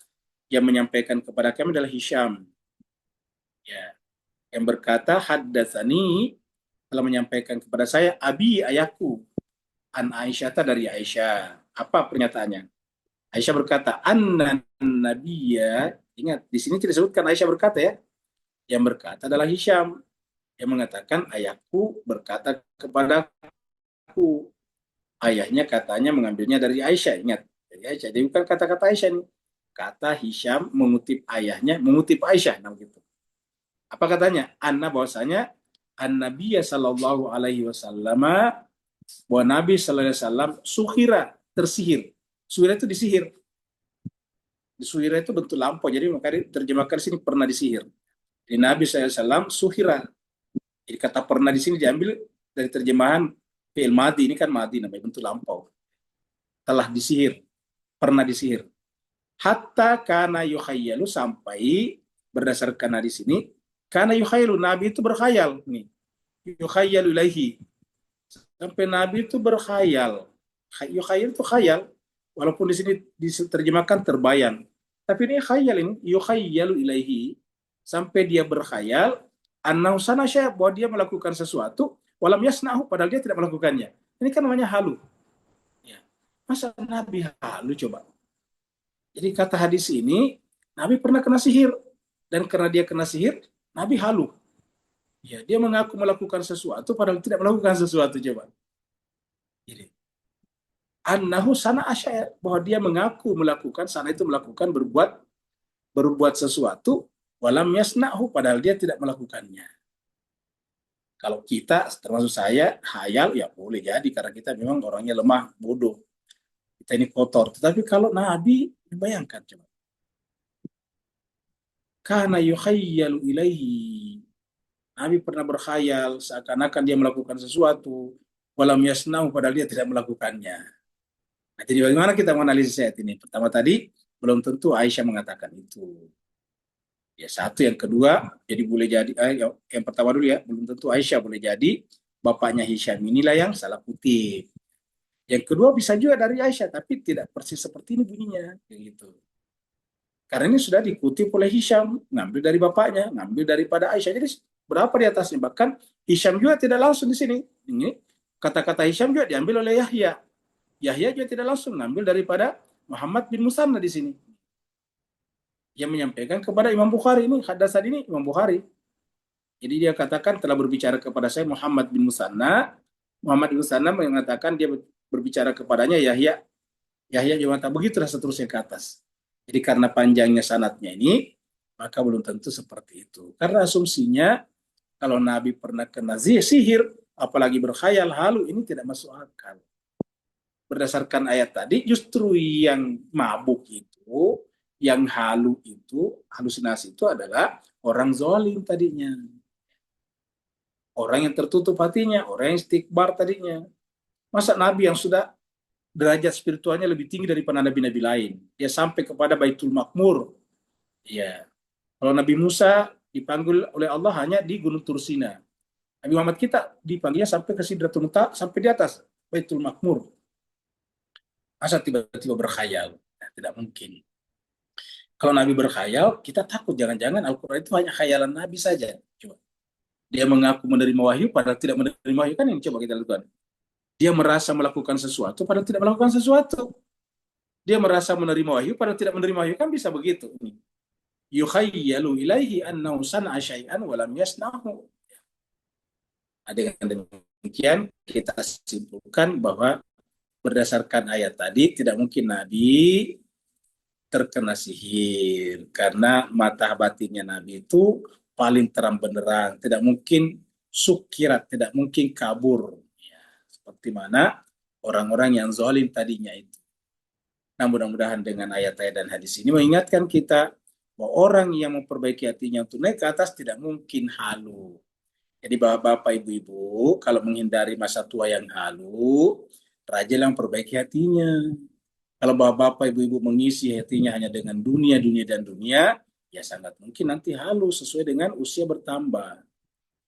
yang menyampaikan kepada kami adalah Hisham. Ya. Yang berkata, haddatsani, telah menyampaikan kepada saya, abi, ayahku, an Aisyah, dari Aisyah. Apa pernyataannya? Aisyah berkata, anna nabiyya, ingat, di sini tidak disebutkan Aisyah berkata ya. Yang berkata adalah Hisham. Dia mengatakan, ayahku berkata kepadaku. Ayahnya katanya mengambilnya dari Aisyah, ingat. Dari Aisyah. Jadi bukan kata-kata Aisyah nih. Kata Hisham mengutip ayahnya, mengutip Aisyah. Nah, gitu. Apa katanya? Anna bahwasanya An-Nabiya sallallahu alaihi wasallam, bahwa Nabi sallallahu alaihi wasallam suhira, tersihir. Suhira itu disihir. Suhira itu bentuk lampau, jadi makanya diterjemahkan di sini pernah disihir. Di Nabi sallallahu alaihi wasallam suhira. Jadi kata pernah di sini diambil dari terjemahan fi'il madi, ini kan madi namanya, bentuk lampau. Telah disihir, pernah disihir. Hatta kana yukhayyalu, sampai berdasarkan hadis ini, kana yukhayyalu, Nabi itu berkhayal nih. Yukhayyalu ilaihi, sampai Nabi itu berkhayal. Yukhayal itu khayal, walaupun di sini diterjemahkan terbayang. Tapi ini khayal, ini yukhayyalu ilaihi, sampai dia berkhayal annahu sanasya, bahwa dia melakukan sesuatu, walam yasna'hu, padahal dia tidak melakukannya. Ini kan namanya halu. Ya. Masa Nabi halu coba? Jadi kata hadis ini, Nabi pernah kena sihir, dan karena dia kena sihir, Nabi halu. Ya, dia mengaku melakukan sesuatu padahal tidak melakukan sesuatu, coba. Jadi, annahu sana asyaya, bahwa dia mengaku melakukan, sana itu melakukan, berbuat sesuatu, walam yasna'hu, padahal dia tidak melakukannya. Kalau kita, termasuk saya, hayal, ya boleh jadi, karena kita memang orangnya lemah, bodoh. Kita ini kotor. Tetapi kalau Nabi, bayangkan coba. Kana yukhayyalu ilaihi, Nabi pernah berkhayal seakan-akan dia melakukan sesuatu, walam yasna'hu, padahal dia tidak melakukannya. Nah, jadi bagaimana kita menganalisis ayat ini? Pertama tadi, belum tentu Aisyah mengatakan itu. Ya, satu. Yang kedua, jadi boleh jadi, yang pertama dulu ya, belum tentu Aisyah, boleh jadi bapaknya Hisham inilah yang salah kutip. Yang kedua, bisa juga dari Aisyah, tapi tidak persis seperti ini bunyinya, gitu. Karena ini sudah dikutip oleh Hisham, ngambil dari bapaknya, ngambil daripada Aisyah. Jadi berapa di atasnya? Bahkan Hisham juga tidak langsung di sini. Ini kata-kata Hisham juga diambil oleh Yahya. Yahya juga tidak langsung ngambil daripada Muhammad bin Musanna di sini. Yang menyampaikan kepada Imam Bukhari, ini hadasan ini Imam Bukhari. Jadi dia katakan telah berbicara kepada saya Muhammad bin Musanna. Muhammad bin Musanna mengatakan dia berbicara kepadanya Yahya. Yahya juga mengatakan begitulah seterusnya ke atas. Jadi karena panjangnya sanadnya ini, maka belum tentu seperti itu. Karena asumsinya kalau Nabi pernah kena sihir, apalagi berkhayal halu, ini tidak masuk akal. Berdasarkan ayat tadi, justru yang mabuk itu, yang halu itu, halusinasi itu adalah orang zalim tadinya. Orang yang tertutup hatinya, orang yang istikbar tadinya. Masa Nabi yang sudah derajat spiritualnya lebih tinggi daripada nabi-nabi lain, dia sampai kepada Baitul Makmur. Ya. Kalau Nabi Musa dipanggil oleh Allah hanya di Gunung Tursina. Nabi Muhammad kita dipanggilnya sampai ke Sidratul Muntaha, sampai di atas Baitul Makmur. Masa tiba-tiba berkhayal? Nah, tidak mungkin. Kalau Nabi berkhayal, kita takut jangan-jangan Al-Quran itu hanya khayalan Nabi saja. Coba. Dia mengaku menerima wahyu padahal tidak menerima wahyu, kan yang coba kita lakukan. Dia merasa melakukan sesuatu padahal tidak melakukan sesuatu. Dia merasa menerima wahyu padahal tidak menerima wahyu, kan bisa begitu. Yukhayyalu ilaihi annahu sana'a syai'an wa lam yasna'hu. Dengan demikian kita simpulkan bahwa berdasarkan ayat tadi tidak mungkin Nabi terkena sihir, karena mata batinnya Nabi itu paling terang benderang, tidak mungkin sukirat, tidak mungkin kabur, ya, seperti mana orang-orang yang zalim tadinya itu. Nah, mudah-mudahan dengan ayat-ayat dan hadis ini mengingatkan kita bahwa orang yang memperbaiki hatinya untuk naik ke atas tidak mungkin halu. Jadi bapak-bapak, ibu-ibu, kalau menghindari masa tua yang halu, rajin yang perbaiki hatinya. Kalau bapak-bapak, ibu-ibu mengisi hatinya hanya dengan dunia, dan dunia, ya sangat mungkin nanti halu sesuai dengan usia bertambah.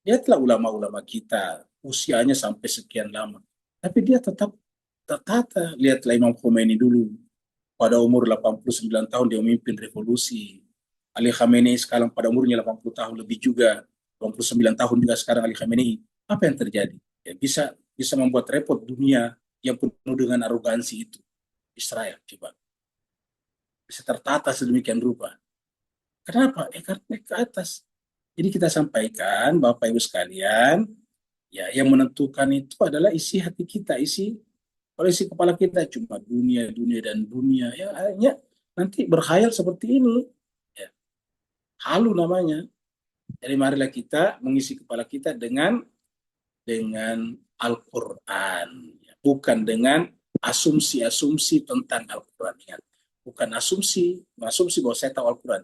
Lihatlah ulama-ulama kita, usianya sampai sekian lama. Tapi dia tetap tertata. Lihatlah Imam Khomeini dulu. Pada umur 89 tahun dia memimpin revolusi. Ali Khamenei sekarang pada umurnya 80 tahun lebih juga. 89 tahun juga sekarang Ali Khamenei. Apa yang terjadi? Ya, bisa membuat repot dunia yang penuh dengan arogansi itu. Israel, coba. Bisa tertata sedemikian rupa. Kenapa? Karena ke atas. Jadi kita sampaikan, Bapak Ibu sekalian, ya yang menentukan itu adalah isi hati kita, kalau isi kepala kita cuma dunia, dunia dan dunia, ya akhirnya nanti berkhayal seperti ini, ya, halu namanya. Jadi marilah kita mengisi kepala kita dengan Al-Quran, ya, bukan dengan asumsi-asumsi tentang Al-Quran. Ya. Bukan asumsi bahwa saya tahu Al-Quran.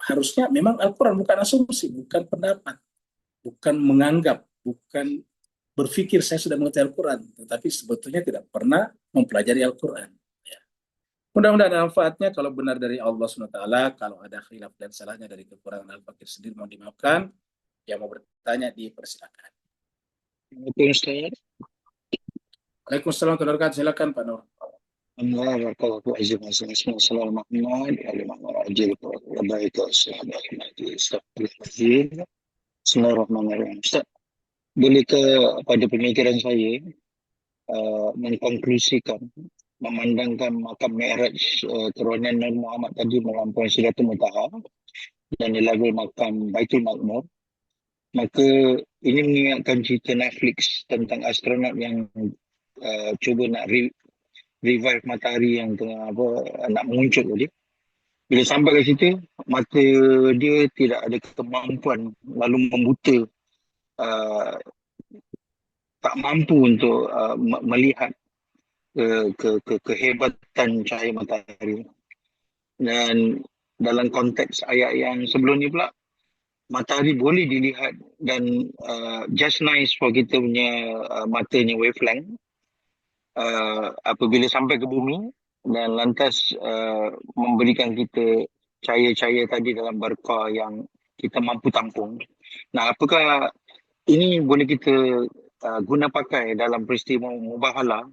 Harusnya memang Al-Quran, bukan asumsi, bukan pendapat, bukan menganggap, bukan berpikir saya sudah mengerti Al-Quran, tetapi sebetulnya tidak pernah mempelajari Al-Quran. Ya. Mudah-mudahan ada manfaatnya. Kalau benar dari Allah SWT, kalau ada khilaf dan salahnya dari kekurangan Al-Fakir sendiri, mohon dimaafkan. Yang mau bertanya dipersilakan. Ustaz. Waalaikumsalam warahmatullahi wabarakatuh. Silakan Pak Nur. Alhamdulillah, barakallahu azim Assalamualaikum Muhammad Bismillahirrahmanirrahim. Ustaz, boleh ke pada pemikiran saya mengkonklusikan, memandangkan makam Mi'raj turunan Nabi Muhammad tadi melampaui Sidratul Muntaha dan dilabel makam Baitul Ma'mur, maka ini mengingatkan cerita Netflix tentang astronot yang cuba nak revive matahari yang tengah nak menguncup tadi. Bila sampai ke situ, mata dia tidak ada kemampuan, lalu membuta, tak mampu untuk melihat kehebatan cahaya matahari. Dan dalam konteks ayat yang sebelum ni pula, matahari boleh dilihat dan just nice for kita punya matanya wavelength apabila sampai ke bumi dan lantas memberikan kita cahaya-cahaya tadi dalam berkah yang kita mampu tampung. Nah, apakah ini boleh kita guna pakai dalam peristiwa mubahalah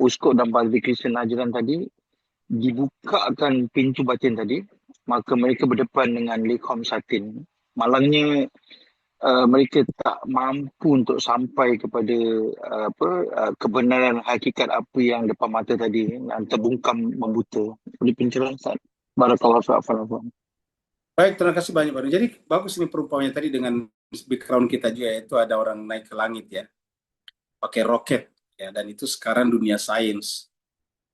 Uskup dan Padri Kristian Najran tadi dibukakan pintu batin tadi, maka mereka berdepan dengan likham satin. Malangnya mereka tak mampu untuk sampai kepada kebenaran hakikat apa yang depan mata tadi dan terbungkam membuta. Boleh pencerahan Ustaz? Barakallahu fiikum. Baik, terima kasih banyak Pak Nur. Jadi bagus ini perumpamannya tadi dengan background kita juga, yaitu ada orang naik ke langit ya, pakai roket ya, dan itu sekarang dunia sains.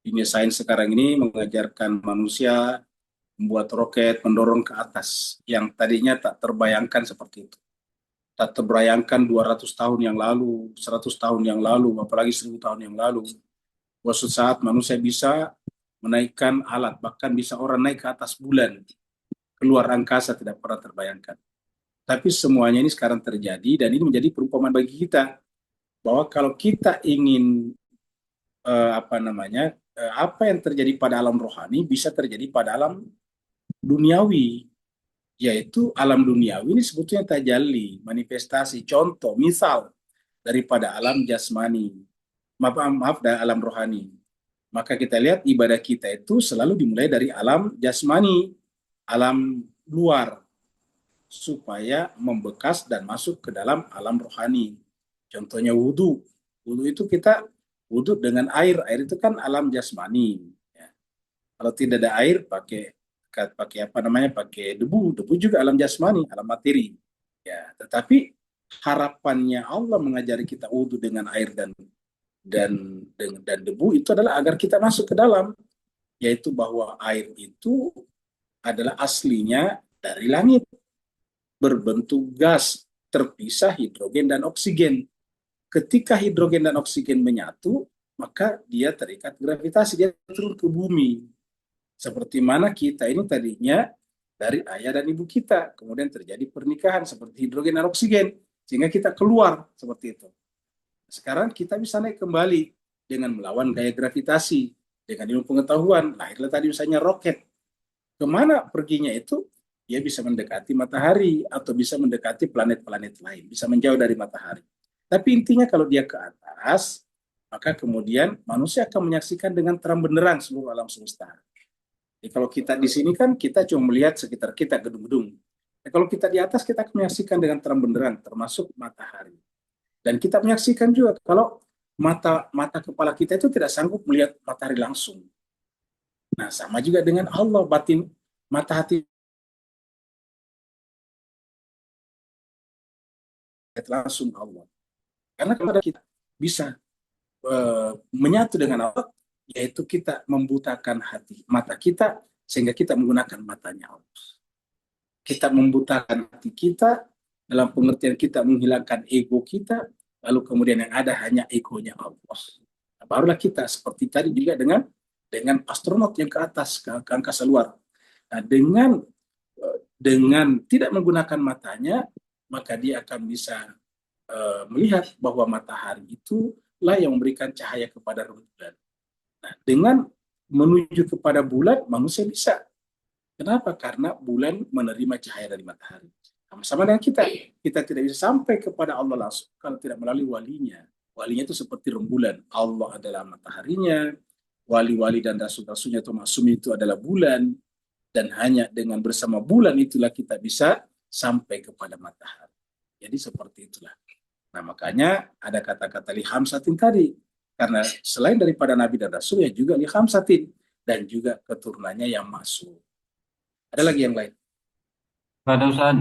Dunia sains sekarang ini mengajarkan manusia membuat roket mendorong ke atas yang tadinya tak terbayangkan seperti itu. Tak terbayangkan 200 tahun yang lalu, 100 tahun yang lalu, apalagi 1000 tahun yang lalu. Suatu saat manusia bisa menaikkan alat, bahkan bisa orang naik ke atas bulan, keluar angkasa, tidak pernah terbayangkan. Tapi semuanya ini sekarang terjadi, dan ini menjadi perumpamaan bagi kita bahwa kalau kita ingin apa yang terjadi pada alam rohani bisa terjadi pada alam duniawi, yaitu alam duniawi ini sebetulnya tajalli, manifestasi, contoh, misal daripada alam jasmani, dari alam rohani. Maka kita lihat ibadah kita itu selalu dimulai dari alam jasmani, alam luar, supaya membekas dan masuk ke dalam alam rohani. Contohnya wudhu. Wudhu itu kita wudhu dengan air itu kan alam jasmani. Ya. Kalau tidak ada air, pakai debu juga alam jasmani, alam materi. Ya, tetapi harapannya Allah mengajari kita wudhu dengan air dan debu itu adalah agar kita masuk ke dalam, yaitu bahwa air itu adalah aslinya dari langit, berbentuk gas, terpisah hidrogen dan oksigen. Ketika hidrogen dan oksigen menyatu, maka dia terikat gravitasi, dia turun ke bumi. Seperti mana kita ini tadinya dari ayah dan ibu kita, kemudian terjadi pernikahan seperti hidrogen dan oksigen, sehingga kita keluar seperti itu. Sekarang kita bisa naik kembali dengan melawan gaya gravitasi, dengan ilmu pengetahuan, lahirlah tadi misalnya roket. Kemana perginya itu? Dia bisa mendekati matahari atau bisa mendekati planet-planet lain, bisa menjauh dari matahari. Tapi intinya kalau dia ke atas, maka kemudian manusia akan menyaksikan dengan terang benderang seluruh alam semesta. Jadi kalau kita di sini kan kita cuma melihat sekitar kita gedung-gedung. Kalau kita di atas kita akan menyaksikan dengan terang benderang, termasuk matahari. Dan kita menyaksikan juga kalau mata kepala kita itu tidak sanggup melihat matahari langsung. Nah, sama juga dengan Allah, batin mata hati melihat langsung Allah. Karena kalau kita bisa menyatu dengan Allah, yaitu kita membutakan mata kita, sehingga kita menggunakan matanya Allah. Kita membutakan hati kita, dalam pengertian kita menghilangkan ego kita, lalu kemudian yang ada hanya egonya Allah. Nah, barulah kita seperti tadi juga dengan astronot yang ke atas, ke angkasa luar. Nah, dengan tidak menggunakan matanya, maka dia akan bisa melihat bahwa matahari itulah yang memberikan cahaya kepada rembulan. Nah, dengan menuju kepada bulan, manusia bisa. Kenapa? Karena bulan menerima cahaya dari matahari. Sama-sama dengan kita. Kita tidak bisa sampai kepada Allah langsung kalau tidak melalui walinya. Walinya itu seperti rembulan. Allah adalah mataharinya. Wali-wali dan rasul-rasulnya atau maksum itu adalah bulan. Dan hanya dengan bersama bulan itulah kita bisa sampai kepada matahari. Jadi seperti itulah. Nah, makanya ada kata-kata li khamsatin tadi. Karena selain daripada Nabi dan Rasul, ya juga li khamsatin. Dan juga keturunannya yang masuk. Ada lagi yang lain? Ada Ustaz.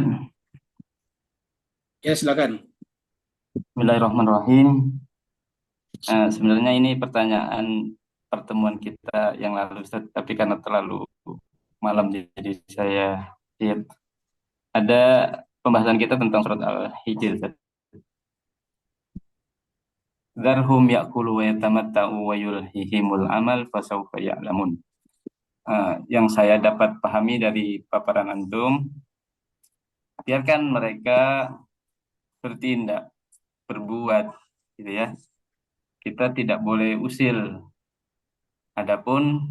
Ya, silakan. Bismillahirrahmanirrahim. Sebenarnya ini pertanyaan pertemuan kita yang lalu Ustaz, tapi karena terlalu malam jadi saya lihat. Ada pembahasan kita tentang surat Al-Hijr Ustaz. Dzarhum ya'kulu wa yatamatta'u wa yulhihimul amal fasawfa ya'lamun. Yang saya dapat pahami dari paparan antum, biarkan mereka bertindak, berbuat, gitu ya. Kita tidak boleh usil. Adapun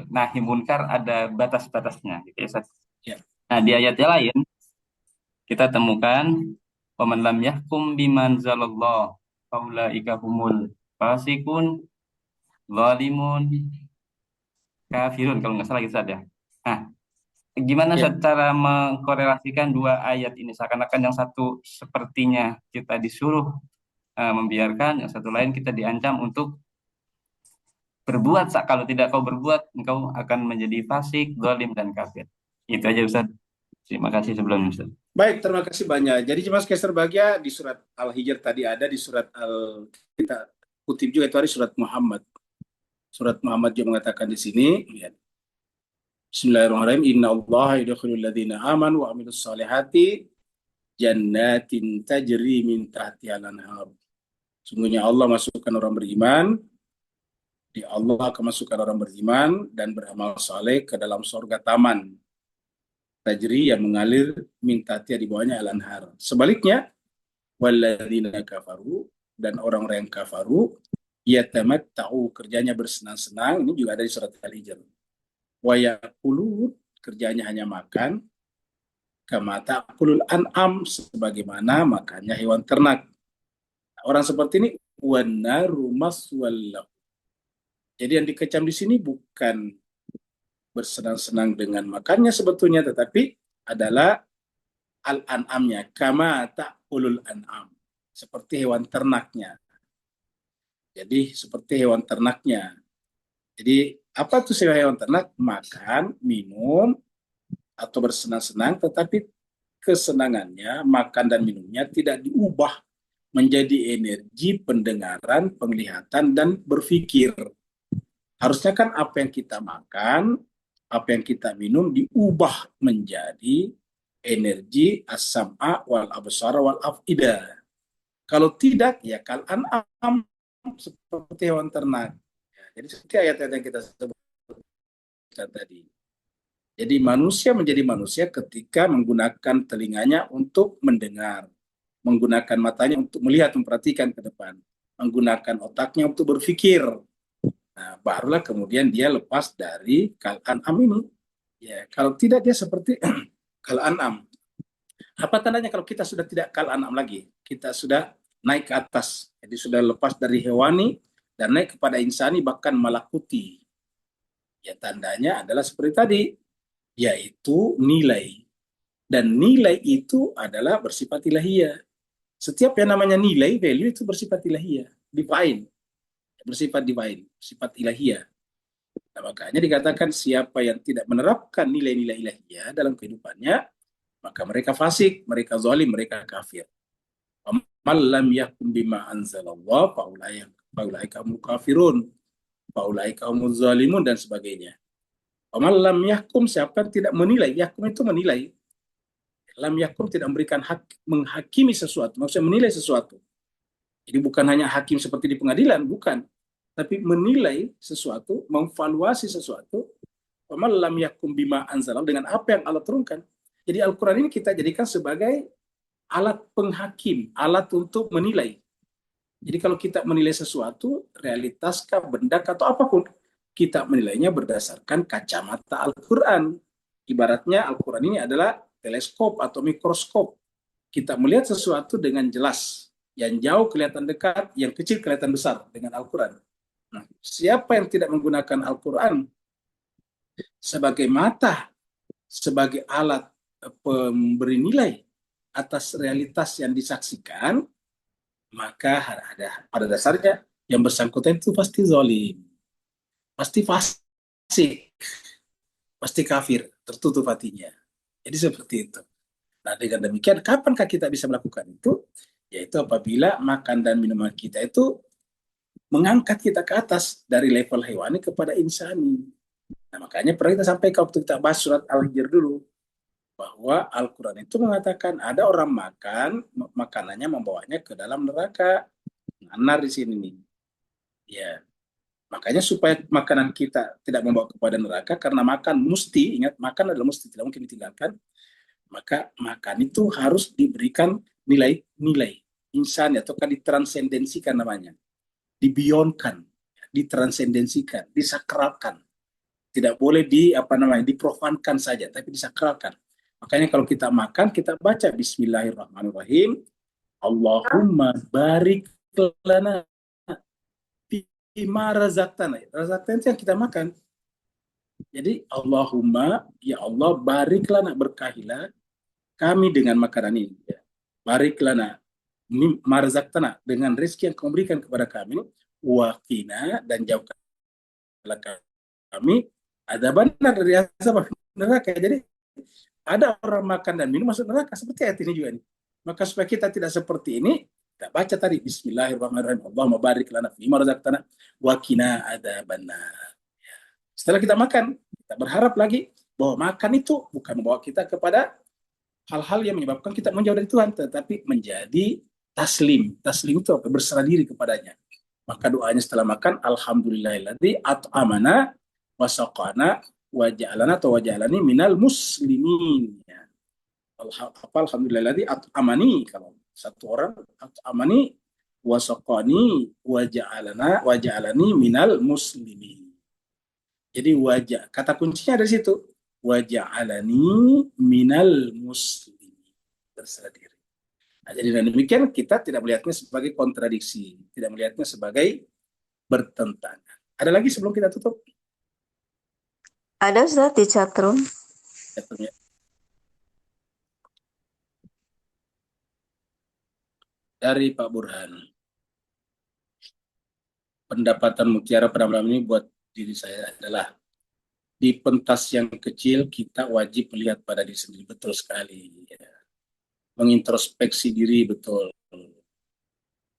nahi munkar ada batas-batasnya, gitu ya, Ustaz. Ya. Nah, di ayat yang lain kita temukan waman lam yahkum biman zalallah faulaika humul fasikun zalimun kafirun, kalau nggak salah gitu, Ustaz ya. Nah, gimana Ya. cara mengkorelasikan dua ayat ini? Seakan-akan yang satu sepertinya kita disuruh membiarkan, yang satu lain kita diancam untuk berbuat. Kalau tidak kau berbuat, engkau akan menjadi fasik, zalim, dan kafir. Itu aja Ustaz. Terima kasih sebelumnya Ustaz. Baik, terima kasih banyak. Jadi Mas Kester Bahagia di surat Al-Hijr tadi ada, di surat kita kutip juga itu ada surat Muhammad. Surat Muhammad juga mengatakan di sini, lihat. Bismillahirrahmanirrahim. Innallaha yudkhilul ladzina amanu wa amilus solihati jannatin tajri min tahtihal anhar. Sungguhnya Allah masukkan orang beriman, Allah akan masukkan orang beriman dan beramal saleh ke dalam surga taman tajri yang mengalir min tahtiha di bawahnya al-anhar. Sebaliknya, walladzina kafaru, dan orang-orang yang kafaru yatamatta'u, kerjanya bersenang-senang. Ini juga ada di surat Al-Hijr. Wa yaqulu, kerjanya hanya makan, kama ta'kulul an'am, sebagaimana makannya hewan ternak. Orang seperti ini wannaru maswallahu. Jadi yang dikecam di sini bukan bersenang-senang dengan makannya sebetulnya, tetapi adalah al-an'amnya, kama ta'kulul an'am, seperti hewan ternaknya. Jadi seperti hewan ternaknya. Jadi apa itu hewan ternak? Makan, minum, atau bersenang-senang, tetapi kesenangannya, makan dan minumnya tidak diubah menjadi energi pendengaran, penglihatan, dan berpikir. Harusnya kan apa yang kita makan, apa yang kita minum diubah menjadi energi as-sam'a wal absara wal af'idah. Kalau tidak, ya kal an'am, seperti hewan ternak. Jadi seperti ayat-ayat yang kita sebutkan tadi. Jadi manusia menjadi manusia ketika menggunakan telinganya untuk mendengar, menggunakan matanya untuk melihat, memperhatikan ke depan, menggunakan otaknya untuk berpikir. Nah, barulah kemudian dia lepas dari kal an'am ini. Ya, kalau tidak dia seperti kal an'am. Apa tandanya kalau kita sudah tidak kal an'am lagi? Kita sudah naik ke atas. Jadi sudah lepas dari hewani dan naik kepada insani, bahkan malakuti. Ya, tandanya adalah seperti tadi, yaitu nilai. Dan nilai itu adalah bersifat ilahiyah. Setiap yang namanya nilai, value itu bersifat ilahiyah, divine. Bersifat divine, sifat ilahiyah. Nah, makanya dikatakan siapa yang tidak menerapkan nilai-nilai ilahiyah dalam kehidupannya, maka mereka fasik, mereka zalim, mereka kafir. Man lam yahkum bima anzalallah faulaika humul kafirun, faulaika humuz zalimun, dan sebagainya. Man lam yahkum, siapa yang tidak menilai, yahkum itu menilai. Lam yahkum tidak memberikan hak, menghakimi sesuatu, maksudnya menilai sesuatu. Jadi bukan hanya hakim seperti di pengadilan, bukan. Tapi menilai sesuatu, memvaluasi sesuatu. Man lam yahkum bima anzalallah, dengan apa yang Allah turunkan. Jadi Al-Quran ini kita jadikan sebagai alat penghakim, alat untuk menilai. Jadi kalau kita menilai sesuatu, realitaskah, bendakah, atau apapun, kita menilainya berdasarkan kacamata Al-Quran. Ibaratnya Al-Quran ini adalah teleskop atau mikroskop. Kita melihat sesuatu dengan jelas. Yang jauh kelihatan dekat, yang kecil kelihatan besar dengan Al-Quran. Nah, siapa yang tidak menggunakan Al-Quran sebagai mata, sebagai alat pemberi nilai atas realitas yang disaksikan, maka pada dasarnya yang bersangkutan itu pasti zalim, pasti fasik, pasti kafir, tertutup hatinya. Jadi seperti itu. Nah, dengan demikian, kapankah kita bisa melakukan itu? Yaitu apabila makan dan minuman kita itu mengangkat kita ke atas dari level hewani kepada insani. Nah, makanya pernah kita sampaikan waktu kita bahas surat Al-Hijr dulu, bahwa Al-Quran itu mengatakan ada orang makan, makanannya membawanya ke dalam neraka. Anar di sini nih. Ya, makanya supaya makanan kita tidak membawa kepada neraka, karena makan mesti, ingat, makan adalah mesti, tidak mungkin ditinggalkan, maka makan itu harus diberikan nilai insan, ataukah ditransendensikan namanya, dibeyondkan, ditransendensikan, disakralkan. Tidak boleh diprofankan saja, tapi disakralkan. Makanya kalau kita makan, kita baca Bismillahirrahmanirrahim. Allahumma barik lana fima razaqtana. Razaqtana itu yang kita makan. Jadi Allahumma, ya Allah, barik lana, berkahilah kami dengan makanan ini. Barik lana mimma razaqtana, dengan rezeki yang kau berikan kepada kami. Waqina, dan jauhkanlah kami adzabannar, dari azab neraka. Jadi ada orang makan dan minum masuk neraka, seperti ayat ini juga nih. Maka supaya kita tidak seperti ini, kita baca tadi Bismillahirrahmanirrahim. Allahumma barik lana fima razaqtana wa qina adzabannar. Setelah kita makan, kita berharap lagi bahwa makan itu bukan membawa kita kepada hal-hal yang menyebabkan kita menjauh dari Tuhan, tetapi menjadi taslim. Taslim itu apa? Berserah diri kepadanya. Maka doanya setelah makan, alhamdulillahilladzi at'amana wa saqana waja'alani minal muslimin. Ya. Alhamdulillahilladzi at'amani, kalau satu orang, at'amani wa saqani waja'alani minal muslimin. Jadi kata kuncinya ada di situ, waja'alani minal muslimin, berserah diri. Nah, jadi dengan demikian kita tidak melihatnya sebagai kontradiksi, tidak melihatnya sebagai bertentangan. Ada lagi sebelum kita tutup? Ada Ustaz di chatroom. Dari Pak Burhan. Pendapatan mutiara pada malam ini buat diri saya adalah, di pentas yang kecil kita wajib melihat pada diri sendiri, betul sekali. Ya. Mengintrospeksi diri, betul.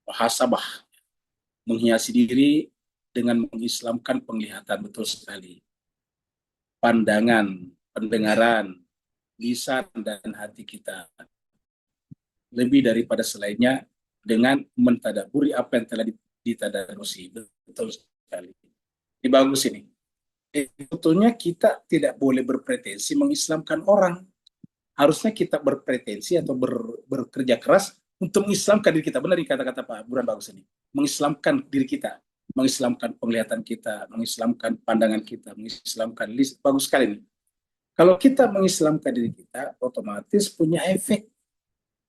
Muhasabah, menghiasi diri dengan mengislamkan penglihatan, betul sekali. Pandangan, pendengaran, lisan, dan hati kita. Lebih daripada selainnya, dengan mentadaburi apa yang telah ditadarusi, betul sekali. Ini bagus ini. Sebetulnya kita tidak boleh berpretensi mengislamkan orang. Harusnya kita berpretensi atau bekerja keras untuk mengislamkan diri kita. Benar kata-kata Pak Burhan, bagus ini. Mengislamkan diri kita, mengislamkan penglihatan kita, mengislamkan pandangan kita, mengislamkan lisan. Bagus sekali ini. Kalau kita mengislamkan diri kita, otomatis punya efek,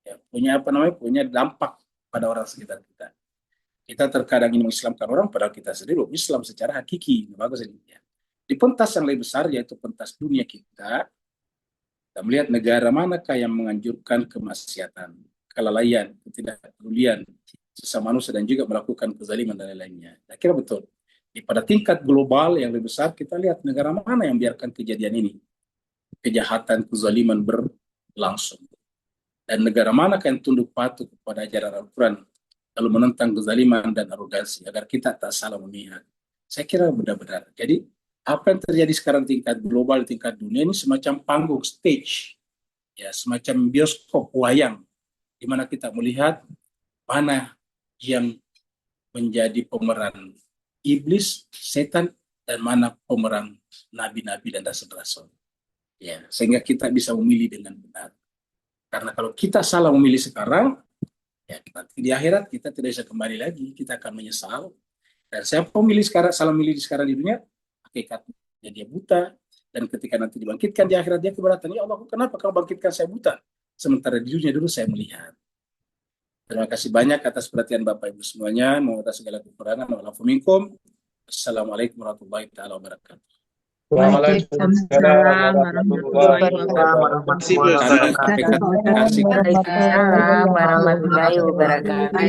ya, punya dampak pada orang sekitar kita. Kita terkadang ingin mengislamkan orang, padahal kita sendiri belum Islam secara hakiki. Bagus ini. Ya. Di pentas yang lebih besar, yaitu pentas dunia kita melihat negara manakah yang menganjurkan kemaksiatan, kelalaian, ketidakpedulian sesama manusia, dan juga melakukan kezaliman dan lain-lainnya. Saya kira betul. Pada tingkat global yang lebih besar, kita lihat negara mana yang biarkan kejadian ini. Kejahatan, kezaliman langsung. Dan negara manakah yang tunduk patuh kepada ajaran Al-Quran lalu menentang kezaliman dan arogansi agar kita tak salah memihak. Saya kira benar-benar. Jadi apa yang terjadi sekarang tingkat global, tingkat dunia ini semacam panggung stage, ya semacam bioskop wayang, di mana kita melihat mana yang menjadi pemeran iblis, setan, dan mana pemeran nabi-nabi dan rasul-rasul. Ya, sehingga kita bisa memilih dengan benar. Karena kalau kita salah memilih sekarang, ya nanti di akhirat kita tidak bisa kembali lagi, kita akan menyesal. Dan siapa memilih sekarang, salah memilih sekarang di dunia, hakikatnya dia buta. Dan ketika nanti dibangkitkan di akhirat, dia keberatan, ya Allah, kenapa kau bangkitkan saya buta? Sementara di dunia dulu saya melihat. Terima kasih banyak atas perhatian Bapak Ibu semuanya. Mohon atas segala kekurangan. Assalamualaikum warahmatullahi wabarakatuh. Waalaikumsalam warahmatullahi wabarakatuh. Waalaikumsalam warahmatullahi wabarakatuh.